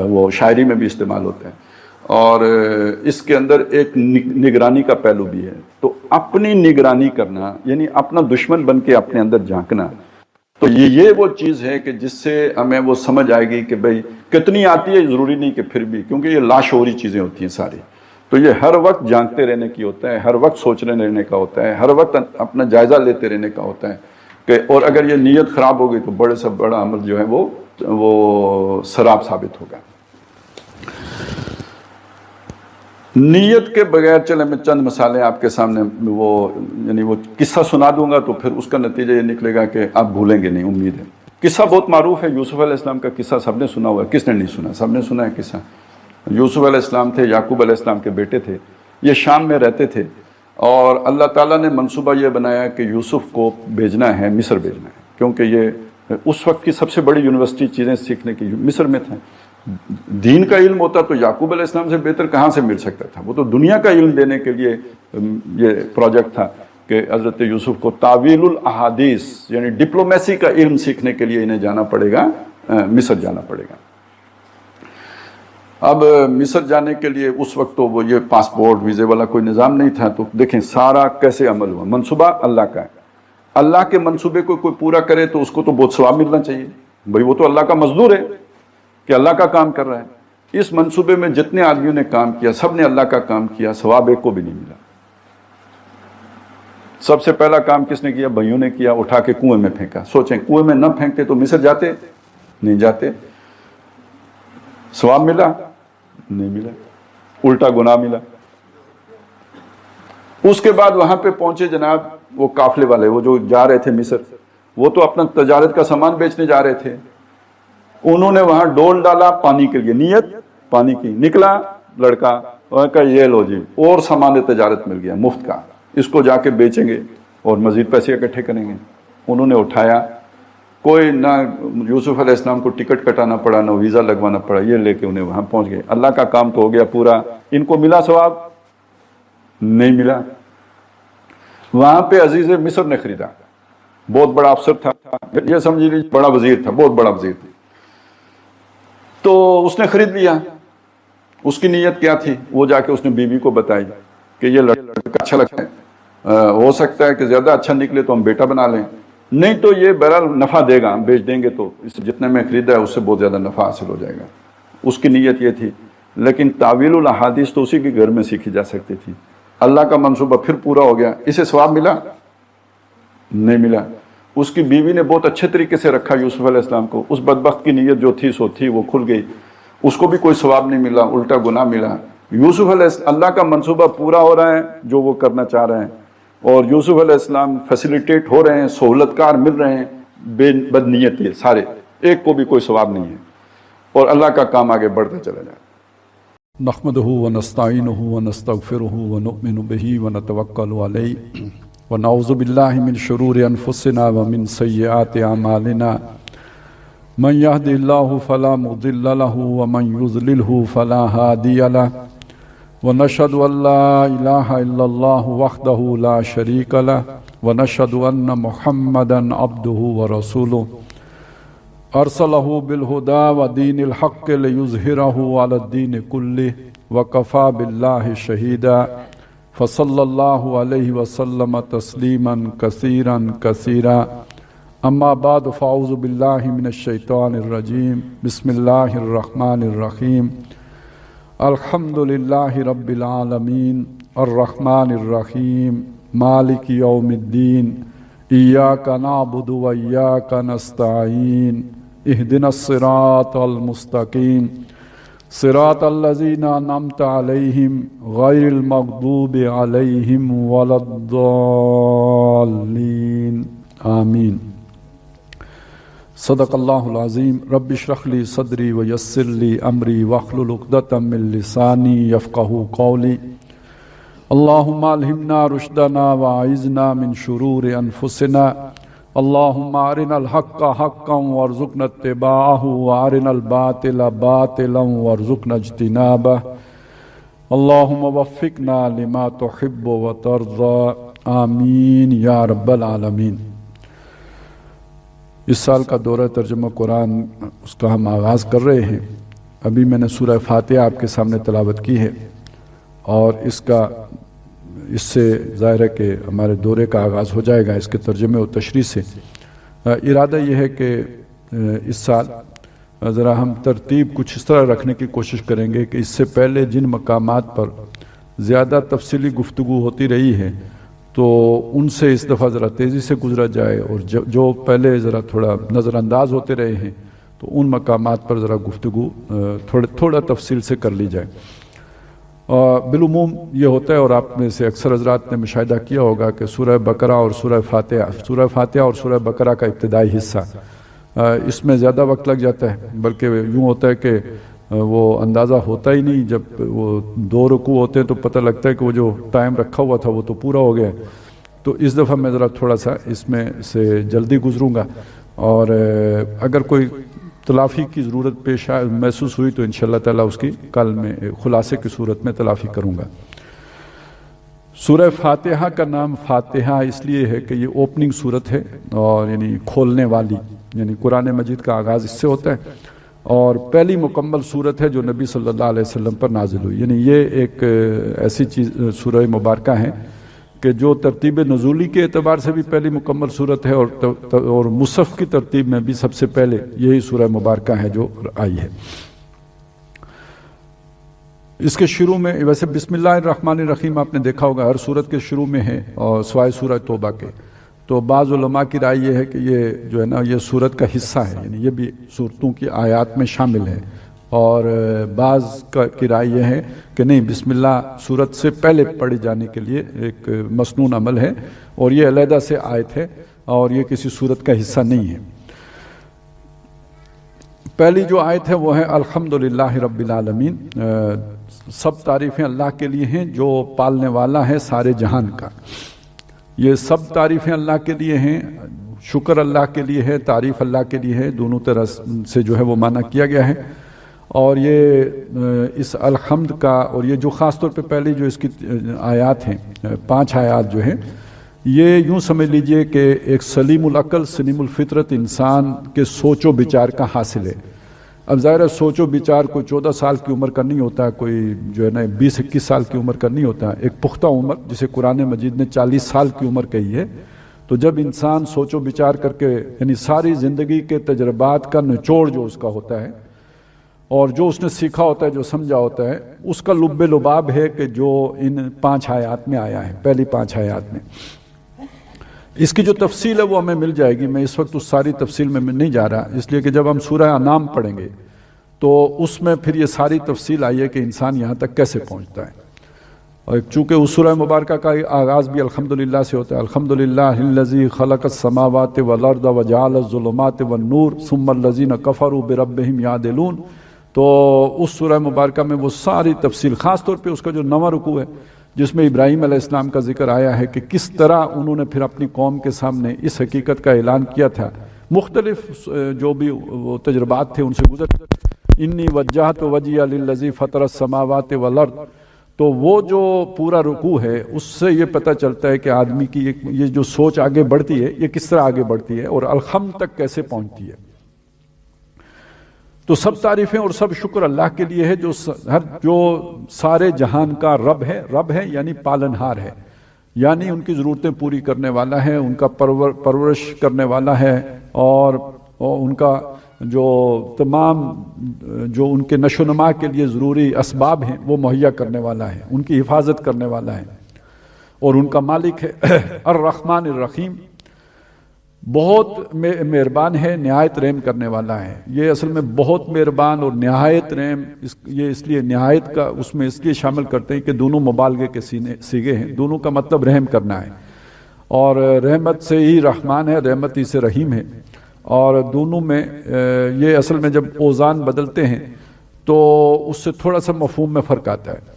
وہ شاعری میں بھی استعمال ہوتا ہے، اور اس کے اندر ایک نگرانی کا پہلو بھی ہے۔ تو اپنی نگرانی کرنا یعنی اپنا دشمن بن کے اپنے اندر جھانکنا، تو یہ وہ چیز ہے کہ جس سے ہمیں وہ سمجھ آئے گی کہ بھئی کتنی آتی ہے، ضروری نہیں کہ پھر بھی، کیونکہ یہ لاشعوری چیزیں ہوتی ہیں ساری۔ تو یہ ہر وقت جھانکتے رہنے کی ہوتا ہے، ہر وقت سوچنے رہنے کا ہوتا ہے، ہر وقت اپنا جائزہ لیتے رہنے کا ہوتا ہے کہ، اور اگر یہ نیت خراب ہو گئی تو بڑے سے بڑا عمل جو ہے وہ سراب ثابت ہوگا۔ نیت کے بغیر، چلے میں چند مثالیں آپ کے سامنے وہ قصہ سنا دوں گا تو پھر اس کا نتیجہ یہ نکلے گا کہ آپ بھولیں گے نہیں، امید ہے۔ قصہ بہت معروف ہے، یوسف علیہ السلام کا قصہ سب نے سنا ہوا ہے، کس نے نہیں سنا؟ سب نے سنا ہے قصہ۔ یوسف علیہ السلام تھے، یعقوب علیہ السلام کے بیٹے تھے، یہ شام میں رہتے تھے، اور اللہ تعالیٰ نے منصوبہ یہ بنایا کہ یوسف کو بھیجنا ہے، مصر بھیجنا ہے، کیونکہ یہ اس وقت کی سب سے بڑی یونیورسٹی چیزیں سیکھنے کی مصر میں تھا۔ دین کا علم ہوتا تو یعقوب علیہ السلام سے بہتر کہاں سے مل سکتا تھا؟ وہ تو دنیا کا علم دینے کے لیے یہ پروجیکٹ تھا کہ حضرت یوسف کو تعویل الاحادیث یعنی ڈپلومیسی کا علم سیکھنے کے لیے انہیں جانا پڑے گا، مصر جانا پڑے گا۔ اب مصر جانے کے لیے اس وقت تو وہ یہ پاسپورٹ ویزے والا کوئی نظام نہیں تھا، تو دیکھیں سارا کیسے عمل ہوا۔ منصوبہ اللہ کا ہے، اللہ کے منصوبے کو کوئی پورا کرے تو اس کو تو بہت ثواب ملنا چاہیے بھائی، وہ تو اللہ کا مزدور ہے کہ اللہ کا کام کر رہا ہے۔ اس منصوبے میں جتنے آدمیوں نے کام کیا سب نے اللہ کا کام کیا، ثواب ایک کو بھی نہیں ملا۔ سب سے پہلا کام کس نے کیا؟ بھائیوں نے کیا، اٹھا کے کنویں میں پھینکا۔ سوچیں کنویں میں نہ پھینکتے تو مصر جاتے؟ نہیں جاتے۔ ثواب ملا؟ نہیں ملا، الٹا گناہ ملا۔ اس کے بعد وہاں پہ پہنچے جناب وہ قافلے والے، وہ جو جا رہے تھے مصر، وہ تو اپنا تجارت کا سامان بیچنے جا رہے تھے، انہوں نے وہاں ڈول ڈالا پانی کے لیے، نیت پانی کی، نکلا لڑکا اور کہا یہ لو جی اور سامان تجارت مل گیا مفت کا، اس کو جا کے بیچیں گے اور مزید پیسے اکٹھے کریں گے۔ انہوں نے اٹھایا، کوئی نہ یوسف علیہ السلام کو ٹکٹ کٹانا پڑا نہ ویزا لگوانا پڑا، یہ لے کے انہیں وہاں پہنچ گئے۔ اللہ کا کام تو ہو گیا پورا، ان کو ملا ثواب؟ نہیں ملا۔ وہاں پہ عزیز مصر نے خریدا، بہت بڑا افسر تھا، یہ سمجھ لیجیے بڑا وزیر تھا، بہت بڑا وزیر تھا، تو اس نے خرید لیا۔ اس کی نیت کیا تھی؟ وہ جا کے اس نے بیوی کو بتائی کہ یہ لڑکا اچھا لگتا ہے، ہو سکتا ہے کہ زیادہ اچھا نکلے تو ہم بیٹا بنا لیں، نہیں تو یہ بہرحال نفع دے گا، ہم بیچ دیں گے تو اس جتنے میں خریدا ہے اس سے بہت زیادہ نفع حاصل ہو جائے گا۔ اس کی نیت یہ تھی، لیکن تعویل الاحادیث تو اسی کے گھر میں سیکھی جا سکتی تھی۔ اللہ کا منصوبہ پھر پورا ہو گیا، اسے ثواب ملا؟ نہیں ملا۔ اس کی بیوی نے بہت اچھے طریقے سے رکھا یوسف علیہ السلام کو، اس بدبخت کی نیت جو تھی سو تھی، وہ کھل گئی، اس کو بھی کوئی ثواب نہیں ملا، الٹا گناہ ملا۔ یوسف علیہ السلام، اللہ کا منصوبہ پورا ہو رہا ہے جو وہ کرنا چاہ رہے ہیں، اور یوسف علیہ السلام فیسیلیٹیٹ ہو رہے ہیں، سہولت کار مل رہے ہیں، بد نیت ہے سارے، ایک کو بھی کوئی ثواب نہیں ہے، اور اللہ کا کام آگے بڑھتا چلا جائے۔ نحمده ونستعینه ونستغفره ونؤمن به ونتوکل علیہ ونعوذ باللہ من شرور انفسنا ومن سیئات اعمالنا من يهد الله فلا مضل له ومن يضلله فلا هادي له ونشهد ان لا اله الا الله وحده لا شريك له ونشهد ان محمدا عبده ورسوله ارسله بالهدى ودين الحق ليظهره على الدين كله وكفى بالله شهيدا فصلى الله عليه وسلم تسليما كثيرا كثيرا اما بعد فاعوذ بالله من الشيطان الرجيم بسم الله الرحمن الرحيم الحمد لله رب العالمين الرحمن الرحيم مالك يوم الدين إياك نعبد وإياك نستعين اهدنا الصراط المستقيم صراط الذين أنعمت عليهم غير المغضوب عليهم ولا الضالين آمين صدق الله العظيم رب اشرح لي صدري ويسر لي أمري واحلل عقدة من لساني يفقهوا قولي اللهم ألهمنا رشدنا وأعذنا من شرور أنفسنا اللهم أرنا الحق حقا وارزقنا اتباعه وأرنا الباطل باطلا وارزقنا اجتنابه اللهم وفقنا لما تحب وترضى آمین یا رب العالمین۔ اس سال کا دورہ ترجمہ قرآن اس کا ہم آغاز کر رہے ہیں۔ ابھی میں نے سورہ فاتحہ آپ کے سامنے تلاوت کی ہے، اور اس سے ظاہر ہے کہ ہمارے دورے کا آغاز ہو جائے گا اس کے ترجمے و تشریح سے۔ ارادہ یہ ہے کہ اس سال ذرا ہم ترتیب کچھ اس طرح رکھنے کی کوشش کریں گے کہ اس سے پہلے جن مقامات پر زیادہ تفصیلی گفتگو ہوتی رہی ہے تو ان سے اس دفعہ ذرا تیزی سے گزرا جائے، اور جو پہلے ذرا تھوڑا نظر انداز ہوتے رہے ہیں تو ان مقامات پر ذرا گفتگو تھوڑا تفصیل سے کر لی جائے۔ بالعموم یہ ہوتا ہے، اور آپ میں سے اکثر حضرات نے مشاہدہ کیا ہوگا کہ سورہ بقرہ اور سورہ فاتحہ اور سورہ بقرہ کا ابتدائی حصہ اس میں زیادہ وقت لگ جاتا ہے، بلکہ یوں ہوتا ہے کہ وہ اندازہ ہوتا ہی نہیں، جب وہ 2 رکوع ہوتے ہیں تو پتہ لگتا ہے کہ وہ جو ٹائم رکھا ہوا تھا وہ تو پورا ہو گیا ہے۔ تو اس دفعہ میں ذرا تھوڑا سا اس میں سے جلدی گزروں گا، اور اگر کوئی تلافی کی ضرورت محسوس ہوئی تو انشاءاللہ تعالیٰ اس کی کل میں خلاصے کی صورت میں تلافی کروں گا۔ سورہ فاتحہ کا نام فاتحہ اس لیے ہے کہ یہ اوپننگ صورت ہے، اور یعنی کھولنے والی، یعنی قرآن مجید کا آغاز اس سے ہوتا ہے، اور پہلی مکمل صورت ہے جو نبی صلی اللہ علیہ وسلم پر نازل ہوئی. یعنی یہ ایک ایسی چیز سورہ مبارکہ ہے کہ جو ترتیب نزولی کے اعتبار سے بھی پہلی مکمل صورت ہے اور مصحف کی ترتیب میں بھی سب سے پہلے یہی سورہ مبارکہ ہے جو آئی ہے. اس کے شروع میں ویسے بسم اللہ الرحمن الرحیم آپ نے دیکھا ہوگا ہر سورت کے شروع میں ہے اور سوائے سورہ توبہ کے. تو بعض علماء کی رائے یہ ہے کہ یہ جو ہے نا یہ سورت کا حصہ ہے، یعنی یہ بھی سورتوں کی آیات میں شامل ہے. اور بعض کی رائے یہ ہے کہ نہیں، بسم اللہ سورت سے پہلے پڑھی جانے کے لیے ایک مسنون عمل ہے اور یہ علیحدہ سے آیت ہے اور یہ کسی سورت کا حصہ نہیں ہے. پہلی جو آیت ہے وہ ہے الحمدللہ رب العالمین. سب تعریفیں اللہ کے لیے ہیں جو پالنے والا ہے سارے جہان کا. یہ سب تعریفیں اللہ کے لیے ہیں، شکر اللہ کے لیے ہے، تعریف اللہ کے لیے ہے، دونوں طرح سے جو ہے وہ معنی کیا گیا ہے. اور یہ اس الحمد کا اور یہ جو خاص طور پہ پہلی جو اس کی آیات ہیں 5 آیات جو ہیں، یہ یوں سمجھ لیجئے کہ ایک سلیم العقل سلیم الفطرت انسان کے سوچ و بچار کا حاصل ہے. اب ظاہر ہے سوچ و بچار کوئی 14 سال کی عمر کا نہیں ہوتا، کوئی جو ہے نا 20-21 سال کی عمر کا نہیں ہوتا، ایک پختہ عمر جسے قرآن مجید نے 40 سال کی عمر کہی ہے. تو جب انسان سوچ و بچار کر کے یعنی ساری زندگی کے تجربات کا نچوڑ جو اس کا ہوتا ہے اور جو اس نے سیکھا ہوتا ہے، جو سمجھا ہوتا ہے، اس کا لب لباب ہے کہ جو ان 5 آیات میں آیا ہے، پہلی 5 آیات میں. اس کی جو تفصیل ہے وہ ہمیں مل جائے گی. میں اس وقت اس ساری تفصیل میں نہیں جا رہا، اس لیے کہ جب ہم سورہ انعام پڑھیں گے تو اس میں پھر یہ ساری تفصیل آئی ہے کہ انسان یہاں تک کیسے پہنچتا ہے. اور چونکہ اس سورہ مبارکہ کا آغاز بھی الحمدللہ سے ہوتا ہے، الحمدللہ الذی خلق السماوات والارض وجعل الظلمات والنور ثم الذین کفروا بربہم یعدلون. تو اس سورہ مبارکہ میں وہ ساری تفصیل، خاص طور پہ اس کا جو 9واں رکوع ہے جس میں ابراہیم علیہ السلام کا ذکر آیا ہے کہ کس طرح انہوں نے پھر اپنی قوم کے سامنے اس حقیقت کا اعلان کیا تھا، مختلف جو بھی وہ تجربات تھے ان سے گزر. انی وجہت وجہی للذی فطر السماوات والارض. تو وہ جو پورا رکوع ہے اس سے یہ پتہ چلتا ہے کہ آدمی کی یہ جو سوچ آگے بڑھتی ہے یہ کس طرح آگے بڑھتی ہے اور الحمد تک کیسے پہنچتی ہے. تو سب تعریفیں اور سب شکر اللہ کے لیے ہے جو سارے جہان کا رب ہے یعنی پالنہار ہے، یعنی ان کی ضرورتیں پوری کرنے والا ہے، ان کا پرورش کرنے والا ہے اور ان کا جو تمام جو ان کے نشو و نما کے لیے ضروری اسباب ہیں وہ مہیا کرنے والا ہے، ان کی حفاظت کرنے والا ہے. اور ان کا مالک ہے الرحمن الرحیم، بہت مہربان ہے، نہایت رحم کرنے والا ہے. یہ اصل میں بہت مہربان اور نہایت رحم، یہ اس لیے نہایت کا اس میں اس لیے شامل کرتے ہیں کہ دونوں مبالغے کے صیغے ہیں، دونوں کا مطلب رحم کرنا ہے. اور رحمت سے ہی رحمان ہے، رحمت ہی سے رحیم ہے. اور دونوں میں یہ اصل میں جب اوزان بدلتے ہیں تو اس سے تھوڑا سا مفہوم میں فرق آتا ہے.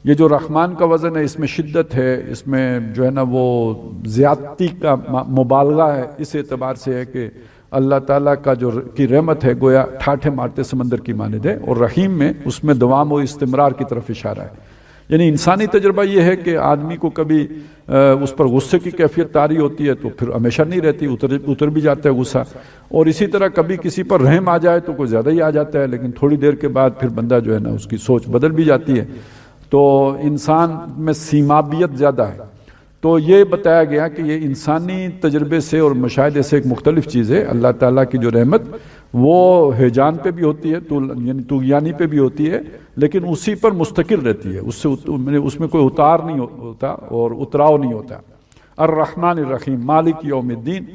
یہ جو رحمان کا وزن ہے اس میں شدت ہے، اس میں جو ہے نا وہ زیادتی کا مبالغہ ہے، اس اعتبار سے ہے کہ اللہ تعالیٰ کا جو کی رحمت ہے گویا ٹھاٹھے مارتے سمندر کی مانند ہے. اور رحیم میں اس میں دوام و استمرار کی طرف اشارہ ہے. یعنی انسانی تجربہ یہ ہے کہ آدمی کو کبھی اس پر غصے کی کیفیت طاری ہوتی ہے تو پھر ہمیشہ نہیں رہتی، اتر بھی جاتا ہے غصہ. اور اسی طرح کبھی کسی پر رحم آ جائے تو کوئی زیادہ ہی آ جاتا ہے، لیکن تھوڑی دیر کے بعد پھر بندہ جو ہے نا اس کی سوچ بدل بھی جاتی ہے. تو انسان میں سیمابیت زیادہ ہے. تو یہ بتایا گیا کہ یہ انسانی تجربے سے اور مشاہدے سے ایک مختلف چیز ہے. اللہ تعالیٰ کی جو رحمت وہ ہیجان پہ بھی ہوتی ہے، یعنی طغیانی پہ بھی ہوتی ہے، لیکن اسی پر مستقل رہتی ہے، اس میں کوئی اتار نہیں ہوتا اور اتراؤ نہیں ہوتا. الرحمن الرحیم مالک یوم الدین،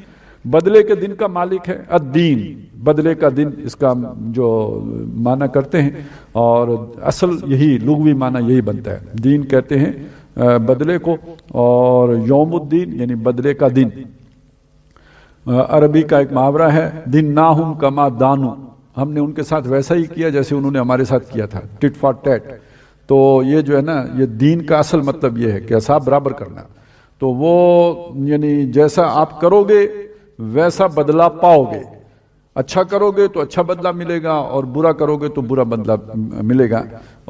بدلے کے دن کا مالک ہے. الدین بدلے کا دن اس کا جو معنی کرتے ہیں اور اصل یہی لغوی معنی یہی بنتا ہے. دین کہتے ہیں بدلے کو اور یوم الدین یعنی بدلے کا دن. عربی کا ایک محاورہ ہے دن ناہم کما دانو، ہم نے ان کے ساتھ ویسا ہی کیا جیسے انہوں نے ہمارے ساتھ کیا تھا، ٹٹ فار ٹیٹ. تو یہ جو ہے نا یہ دین کا اصل مطلب یہ ہے کہ حساب برابر کرنا. تو وہ یعنی جیسا آپ کرو گے ویسا بدلہ پاؤ گے. اچھا کرو گے تو اچھا بدلہ ملے گا اور برا کرو گے تو برا بدلہ ملے گا.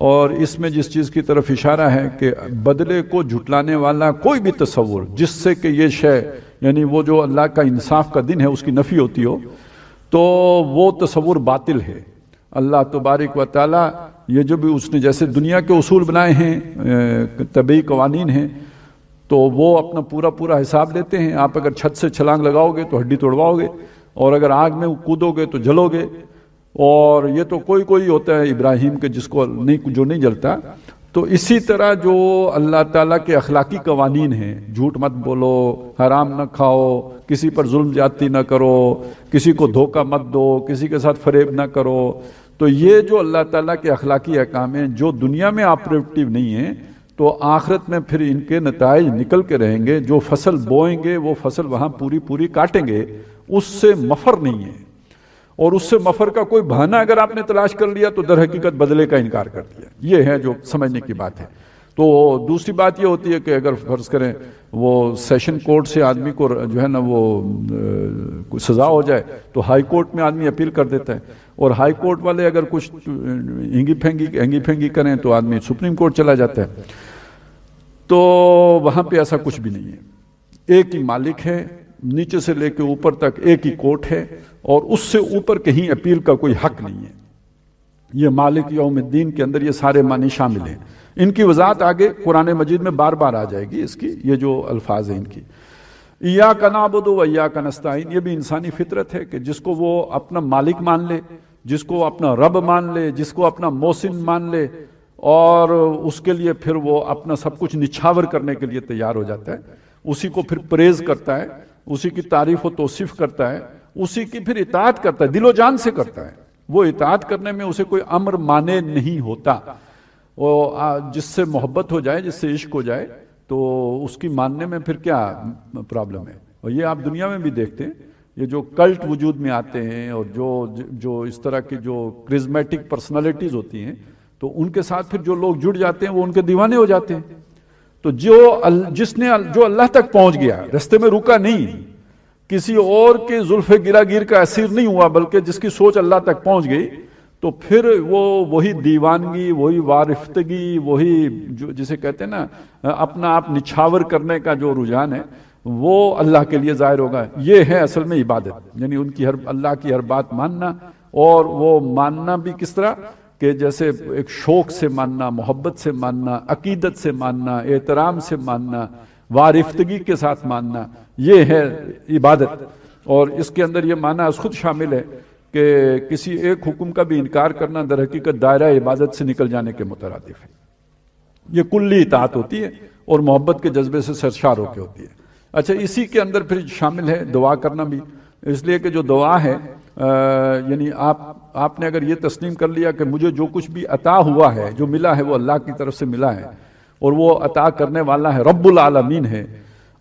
اور اس میں جس چیز کی طرف اشارہ ہے کہ بدلے کو جھٹلانے والا کوئی بھی تصور جس سے کہ یہ شے یعنی وہ جو اللہ کا انصاف کا دن ہے اس کی نفی ہوتی ہو تو وہ تصور باطل ہے. اللہ تبارک و تعالی یہ جو بھی اس نے جیسے دنیا کے اصول بنائے ہیں، طبعی قوانین ہیں، تو وہ اپنا پورا پورا حساب لیتے ہیں. آپ اگر چھت سے چھلانگ لگاؤ گے تو ہڈی توڑواؤ گے، اور اگر آگ میں کودو گے تو جلو گے. اور یہ تو کوئی ہوتا ہے ابراہیم کے جس کو نہیں، جو نہیں جلتا. تو اسی طرح جو اللہ تعالیٰ کے اخلاقی قوانین ہیں، جھوٹ مت بولو، حرام نہ کھاؤ، کسی پر ظلم زیادتی نہ کرو، کسی کو دھوکہ مت دو، کسی کے ساتھ فریب نہ کرو. تو یہ جو اللہ تعالیٰ کے اخلاقی احکام ہیں جو دنیا میں آپریٹیو نہیں ہیں، تو آخرت میں پھر ان کے نتائج نکل کے رہیں گے. جو فصل بوئیں گے وہ فصل وہاں پوری کاٹیں گے، اس سے مفر نہیں ہے. اور اس سے مفر کا کوئی بہانہ اگر آپ نے تلاش کر لیا تو در حقیقت بدلے کا انکار کر دیا. یہ ہے جو سمجھنے کی بات ہے. تو دوسری بات یہ ہوتی ہے کہ اگر فرض کریں وہ سیشن کورٹ سے آدمی کو جو ہے نا وہ سزا ہو جائے تو ہائی کورٹ میں آدمی اپیل کر دیتا ہے، اور ہائی کورٹ والے اگر کچھ ہنگی پھینگی کریں تو آدمی سپریم کورٹ چلا جاتا ہے. تو وہاں پہ ایسا کچھ بھی نہیں ہے. ایک ہی مالک ہے، نیچے سے لے کے اوپر تک ایک ہی کورٹ ہے، اور اس سے اوپر کہیں اپیل کا کوئی حق نہیں ہے. یہ مالک یوم الدین کے اندر یہ سارے معنی شامل ہیں. ان کی وضاحت آگے قرآن مجید میں بار بار آ جائے گی. اس کی یہ جو الفاظ ہیں ان کی، ایاک نعبد و ایاک نستعین، یہ بھی انسانی فطرت ہے کہ جس کو وہ اپنا مالک مان لے، جس کو اپنا رب مان لے، جس کو اپنا محسن مان لے، اور اس کے لیے پھر وہ اپنا سب کچھ نچھاور کرنے کے لیے تیار ہو جاتا ہے. اسی کو پھر پریز کرتا ہے، اسی کی تعریف و توصیف کرتا ہے، اسی کی پھر اطاعت کرتا ہے، دل و جان سے کرتا ہے. وہ اطاعت کرنے میں اسے کوئی امر مانے نہیں ہوتا. جس سے محبت ہو جائے، جس سے عشق ہو جائے، تو اس کی ماننے میں پھر کیا پرابلم ہے. اور یہ آپ دنیا میں بھی دیکھتے ہیں، یہ جو کلٹ وجود میں آتے ہیں اور جو اس طرح کی جو کرزمیٹک پرسنالٹیز ہوتی ہیں، تو ان کے ساتھ پھر جو لوگ جڑ جاتے ہیں وہ ان کے دیوانے ہو جاتے ہیں. تو جو اللہ تک پہنچ گیا، رستے میں رکا نہیں، کسی اور کے زلف گراگیر کا اسیر نہیں ہوا، بلکہ جس کی سوچ اللہ تک پہنچ گئی، تو پھر وہی دیوانگی، وہی وارفتگی، وہی جسے کہتے ہیں نا اپنا آپ نچھاور کرنے کا جو رجحان ہے، وہ اللہ کے لیے ظاہر ہوگا. یہ ہے اصل میں عبادت، یعنی ان کی اللہ کی ہر بات ماننا. اور وہ ماننا بھی کس طرح کہ جیسے ایک شوق سے ماننا، محبت سے ماننا، عقیدت سے ماننا، احترام سے ماننا، وارفتگی کے ساتھ ماننا، یہ ہے عبادت. اور اس کے اندر یہ معنی خود شامل ہے کہ کسی ایک حکم کا بھی انکار کرنا در حقیقت دائرہ عبادت سے نکل جانے کے مترادف ہے. یہ کلی اطاعت ہوتی ہے اور محبت کے جذبے سے سرشار ہو کے ہوتی ہے. اچھا، اسی کے اندر پھر شامل ہے دعا کرنا بھی، اس لیے کہ جو دعا ہے یعنی آپ نے اگر یہ تسلیم کر لیا کہ مجھے جو کچھ بھی عطا ہوا ہے، جو ملا ہے وہ اللہ کی طرف سے ملا ہے، اور وہ عطا کرنے والا ہے، رب العالمین ہے،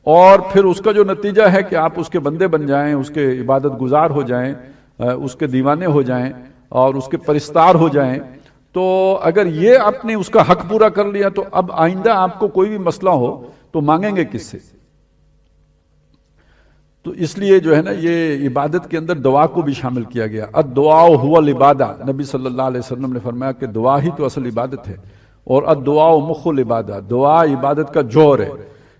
اور پھر اس کا جو نتیجہ ہے کہ آپ اس کے بندے بن جائیں، اس کے عبادت گزار ہو جائیں، اس کے دیوانے ہو جائیں اور اس کے پرستار ہو جائیں. تو اگر یہ آپ نے اس کا حق پورا کر لیا تو اب آئندہ آپ کو کوئی بھی مسئلہ ہو تو مانگیں گے کس سے؟ تو اس لیے جو ہے نا یہ عبادت کے اندر دعا کو بھی شامل کیا گیا. الدعاء هو العبادہ، نبی صلی اللہ علیہ وسلم نے فرمایا کہ دعا ہی تو اصل عبادت ہے. اور الدعاء مخ العبادہ، دعا عبادت کا جوہر ہے،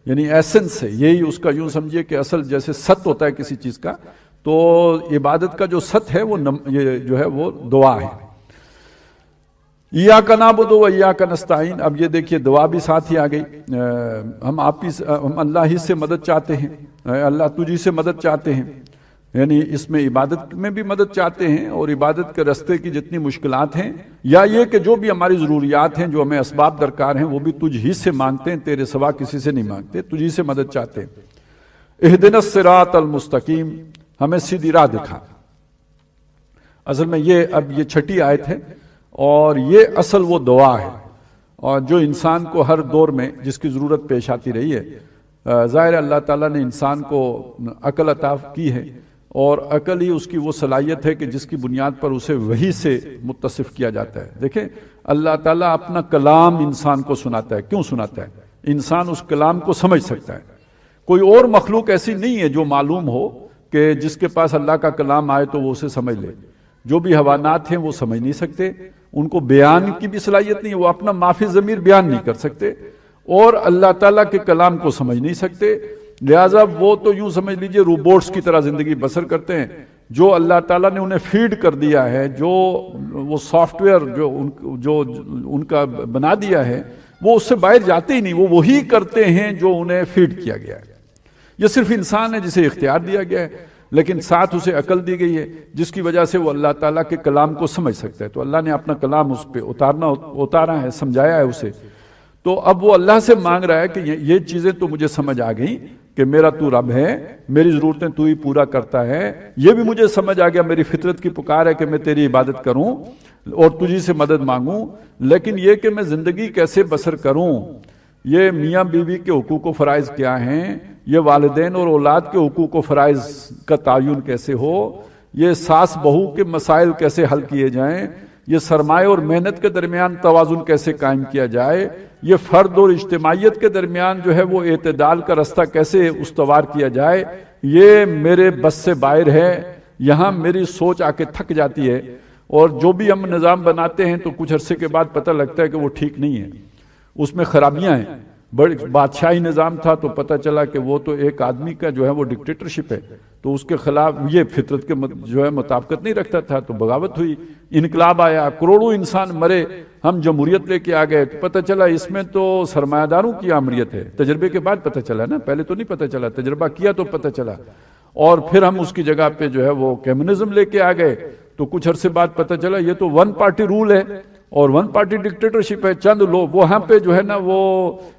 یعنی ایسنس ہے. یہی اس کا یوں سمجھیے کہ اصل جیسے ست ہوتا ہے کسی چیز کا، تو عبادت کا جو ست ہے وہ یہ جو ہے وہ دعا ہے. ایاک نعبد و ایاک نستعین، اب یہ دیکھیے دعا بھی ساتھ ہی آ گئی. ہم اللہ ہی سے مدد چاہتے ہیں، اللہ تجھی سے مدد چاہتے ہیں، یعنی اس میں عبادت میں بھی مدد چاہتے ہیں، اور عبادت کے رستے کی جتنی مشکلات ہیں یا یہ کہ جو بھی ہماری ضروریات ہیں، جو ہمیں اسباب درکار ہیں، وہ بھی تجھ ہی سے مانگتے ہیں، تیرے سوا کسی سے نہیں مانگتے، تجھی سے مدد چاہتے ہیں. اہدنا الصراط المستقیم، ہمیں سیدھی راہ دکھا. اصل میں اب یہ چھٹی آیت ہے، اور یہ اصل وہ دعا ہے، اور جو انسان کو ہر دور میں جس کی ضرورت پیش آتی رہی ہے. ظاہر اللہ تعالیٰ نے انسان کو عقل عطا کی ہے، اور عقل ہی اس کی وہ صلاحیت ہے کہ جس کی بنیاد پر اسے وحی سے متصف کیا جاتا ہے. دیکھیں اللہ تعالیٰ اپنا کلام انسان کو سناتا ہے. کیوں سناتا ہے؟ انسان اس کلام کو سمجھ سکتا ہے. کوئی اور مخلوق ایسی نہیں ہے جو معلوم ہو کہ جس کے پاس اللہ کا کلام آئے تو وہ اسے سمجھ لے. جو بھی حیوانات ہیں وہ سمجھ نہیں سکتے، ان کو بیان کی بھی صلاحیت نہیں ہے، وہ اپنا مافی ضمیر بیان نہیں کر سکتے، اور اللہ تعالیٰ کے کلام کو سمجھ نہیں سکتے. لہٰذا وہ تو یوں سمجھ لیجئے روبوٹس کی طرح زندگی بسر کرتے ہیں جو اللہ تعالیٰ نے انہیں فیڈ کر دیا ہے، جو وہ سافٹ ویئر جو ان کا بنا دیا ہے، وہ اس سے باہر جاتے ہی نہیں، وہ وہی کرتے ہیں جو انہیں فیڈ کیا گیا ہے۔ یہ صرف انسان ہے جسے اختیار دیا گیا ہے، لیکن ساتھ اسے عقل دی گئی ہے جس کی وجہ سے وہ اللہ تعالیٰ کے کلام کو سمجھ سکتا ہے۔ تو اللہ نے اپنا کلام اس پہ اتارا ہے، سمجھایا ہے اسے۔ تو اب وہ اللہ سے مانگ رہا ہے کہ یہ چیزیں تو مجھے سمجھ آ گئی کہ میرا تو رب ہے، میری ضرورتیں تو ہی پورا کرتا ہے، یہ بھی مجھے سمجھ آ گیا، میری فطرت کی پکار ہے کہ میں تیری عبادت کروں اور تجھی سے مدد مانگوں، لیکن یہ کہ میں زندگی کیسے بسر کروں، یہ میاں بیوی کے حقوق و فرائض کیا ہیں، یہ والدین اور اولاد کے حقوق و فرائض کا تعین کیسے ہو، یہ ساس بہو کے مسائل کیسے حل کیے جائیں، یہ سرمایہ اور محنت کے درمیان توازن کیسے قائم کیا جائے، یہ فرد اور اجتماعیت کے درمیان جو ہے وہ اعتدال کا رستہ کیسے استوار کیا جائے، یہ میرے بس سے باہر ہے، یہاں میری سوچ آ کے تھک جاتی ہے۔ اور جو بھی ہم نظام بناتے ہیں تو کچھ عرصے کے بعد پتہ لگتا ہے کہ وہ ٹھیک نہیں ہے، اس میں خرابیاں ہیں۔ بڑی بادشاہی نظام تھا تو پتہ چلا کہ وہ تو ایک آدمی کا جو ہے وہ ڈکٹیٹرشپ ہے، تو اس کے خلاف یہ فطرت کے جو ہے مطابقت نہیں رکھتا تھا، تو بغاوت ہوئی، انقلاب آیا، کروڑوں انسان مرے، ہم جمہوریت لے کے آ گئے، تو پتہ چلا اس میں تو سرمایہ داروں کی آمریت ہے۔ تجربے کے بعد پتہ چلا نا، پہلے تو نہیں پتہ چلا، تجربہ کیا تو پتہ چلا، اور پھر ہم اس کی جگہ پہ جو ہے وہ کمیونزم لے کے آ گئے، تو کچھ عرصے بعد پتہ چلا یہ تو ون پارٹی رول ہے اور ون پارٹی ڈکٹیٹرشپ ہے، چند لوگ وہاں پہ جو ہے نا، وہ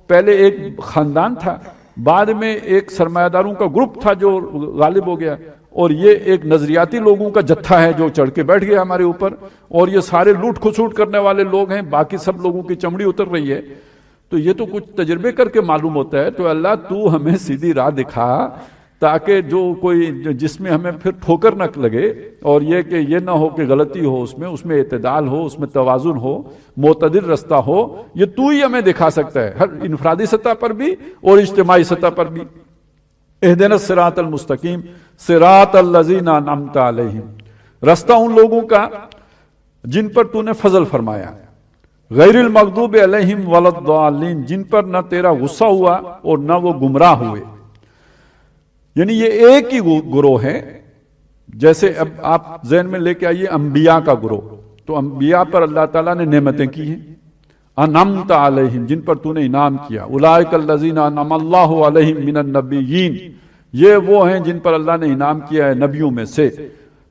پہلے ایک خاندان تھا، بعد میں ایک سرمایہ داروں کا گروپ تھا جو غالب ہو گیا، اور یہ ایک نظریاتی لوگوں کا جتھا ہے جو چڑھ کے بیٹھ گیا ہمارے اوپر، اور یہ سارے لوٹ کھسوٹ کرنے والے لوگ ہیں، باقی سب لوگوں کی چمڑی اتر رہی ہے۔ تو یہ تو کچھ تجربے کر کے معلوم ہوتا ہے۔ تو اللہ تو ہمیں سیدھی راہ دکھا تاکہ جو کوئی جس میں ہمیں پھر ٹھوکر نہ لگے، اور یہ کہ یہ نہ ہو کہ غلطی ہو، اس میں اعتدال ہو، اس میں توازن ہو، معتدل رستہ ہو، یہ تو ہی ہمیں دکھا سکتا ہے، ہر انفرادی سطح پر بھی اور اجتماعی سطح پر بھی۔ اہدنا الصراط المستقیم صراط الذین انعمت علیہم، رستہ ان لوگوں کا جن پر تو نے فضل فرمایا، غیر المغضوب علیہم ولا الضالین، جن پر نہ تیرا غصہ ہوا اور نہ وہ گمراہ ہوئے۔ یعنی یہ ایک ہی گروہ ہے، جیسے اب آپ ذہن میں لے کے آئیے انبیاء کا گروہ، تو انبیاء پر اللہ تعالیٰ نے نعمتیں کی ہیں، انعمت علیہم، جن پر تو نے انعام کیا، اولئک الذین انعم اللہ علیہم من النبیین، یہ وہ ہیں جن پر اللہ نے انعام کیا ہے نبیوں میں سے۔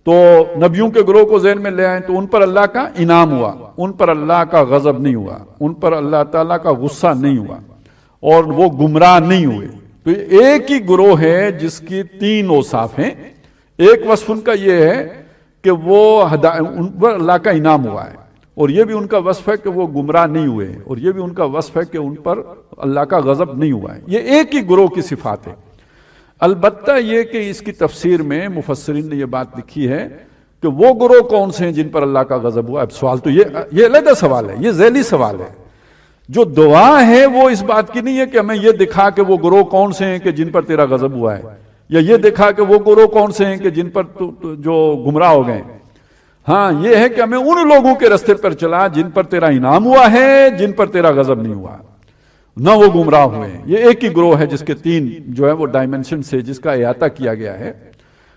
تو نبیوں کے گروہ کو ذہن میں لے آئیں تو ان پر اللہ کا انعام ہوا، ان پر اللہ کا غضب نہیں ہوا، ان پر اللہ تعالیٰ کا غصہ نہیں ہوا، اور وہ گمراہ نہیں ہوئے۔ تو یہ ایک ہی گروہ ہے جس کی تین اوصاف ہیں۔ ایک وصف ان کا یہ ہے کہ وہ ان پر اللہ کا انعام ہوا ہے، اور یہ بھی ان کا وصف ہے کہ وہ گمراہ نہیں ہوئے، اور یہ بھی ان کا وصف ہے کہ ان پر اللہ کا غضب نہیں ہوا ہے۔ یہ ایک ہی گروہ کی صفات ہے۔ البتہ یہ کہ اس کی تفسیر میں مفسرین نے یہ بات لکھی ہے کہ وہ گروہ کون سے ہیں جن پر اللہ کا غضب ہوا۔ اب سوال تو یہ علیحدہ سوال ہے، یہ ذیلی سوال ہے۔ جو دعا ہے وہ اس بات کی نہیں ہے کہ ہمیں یہ دکھا کہ وہ گروہ کون سے ہیں کہ جن پر تیرا غضب ہوا ہے، یا یہ دکھا کہ وہ گروہ کون سے ہیں کہ جن پر جو گمراہ ہو گئے۔ ہاں یہ ہے کہ ہمیں ان لوگوں کے رستے پر چلا جن پر تیرا انعام ہوا ہے، جن پر تیرا غضب نہیں ہوا، نہ وہ گمراہ ہوئے ہیں۔ یہ ایک ہی گروہ ہے جس کے تین جو ہے وہ ڈائمنشن سے جس کا احاطہ کیا گیا ہے۔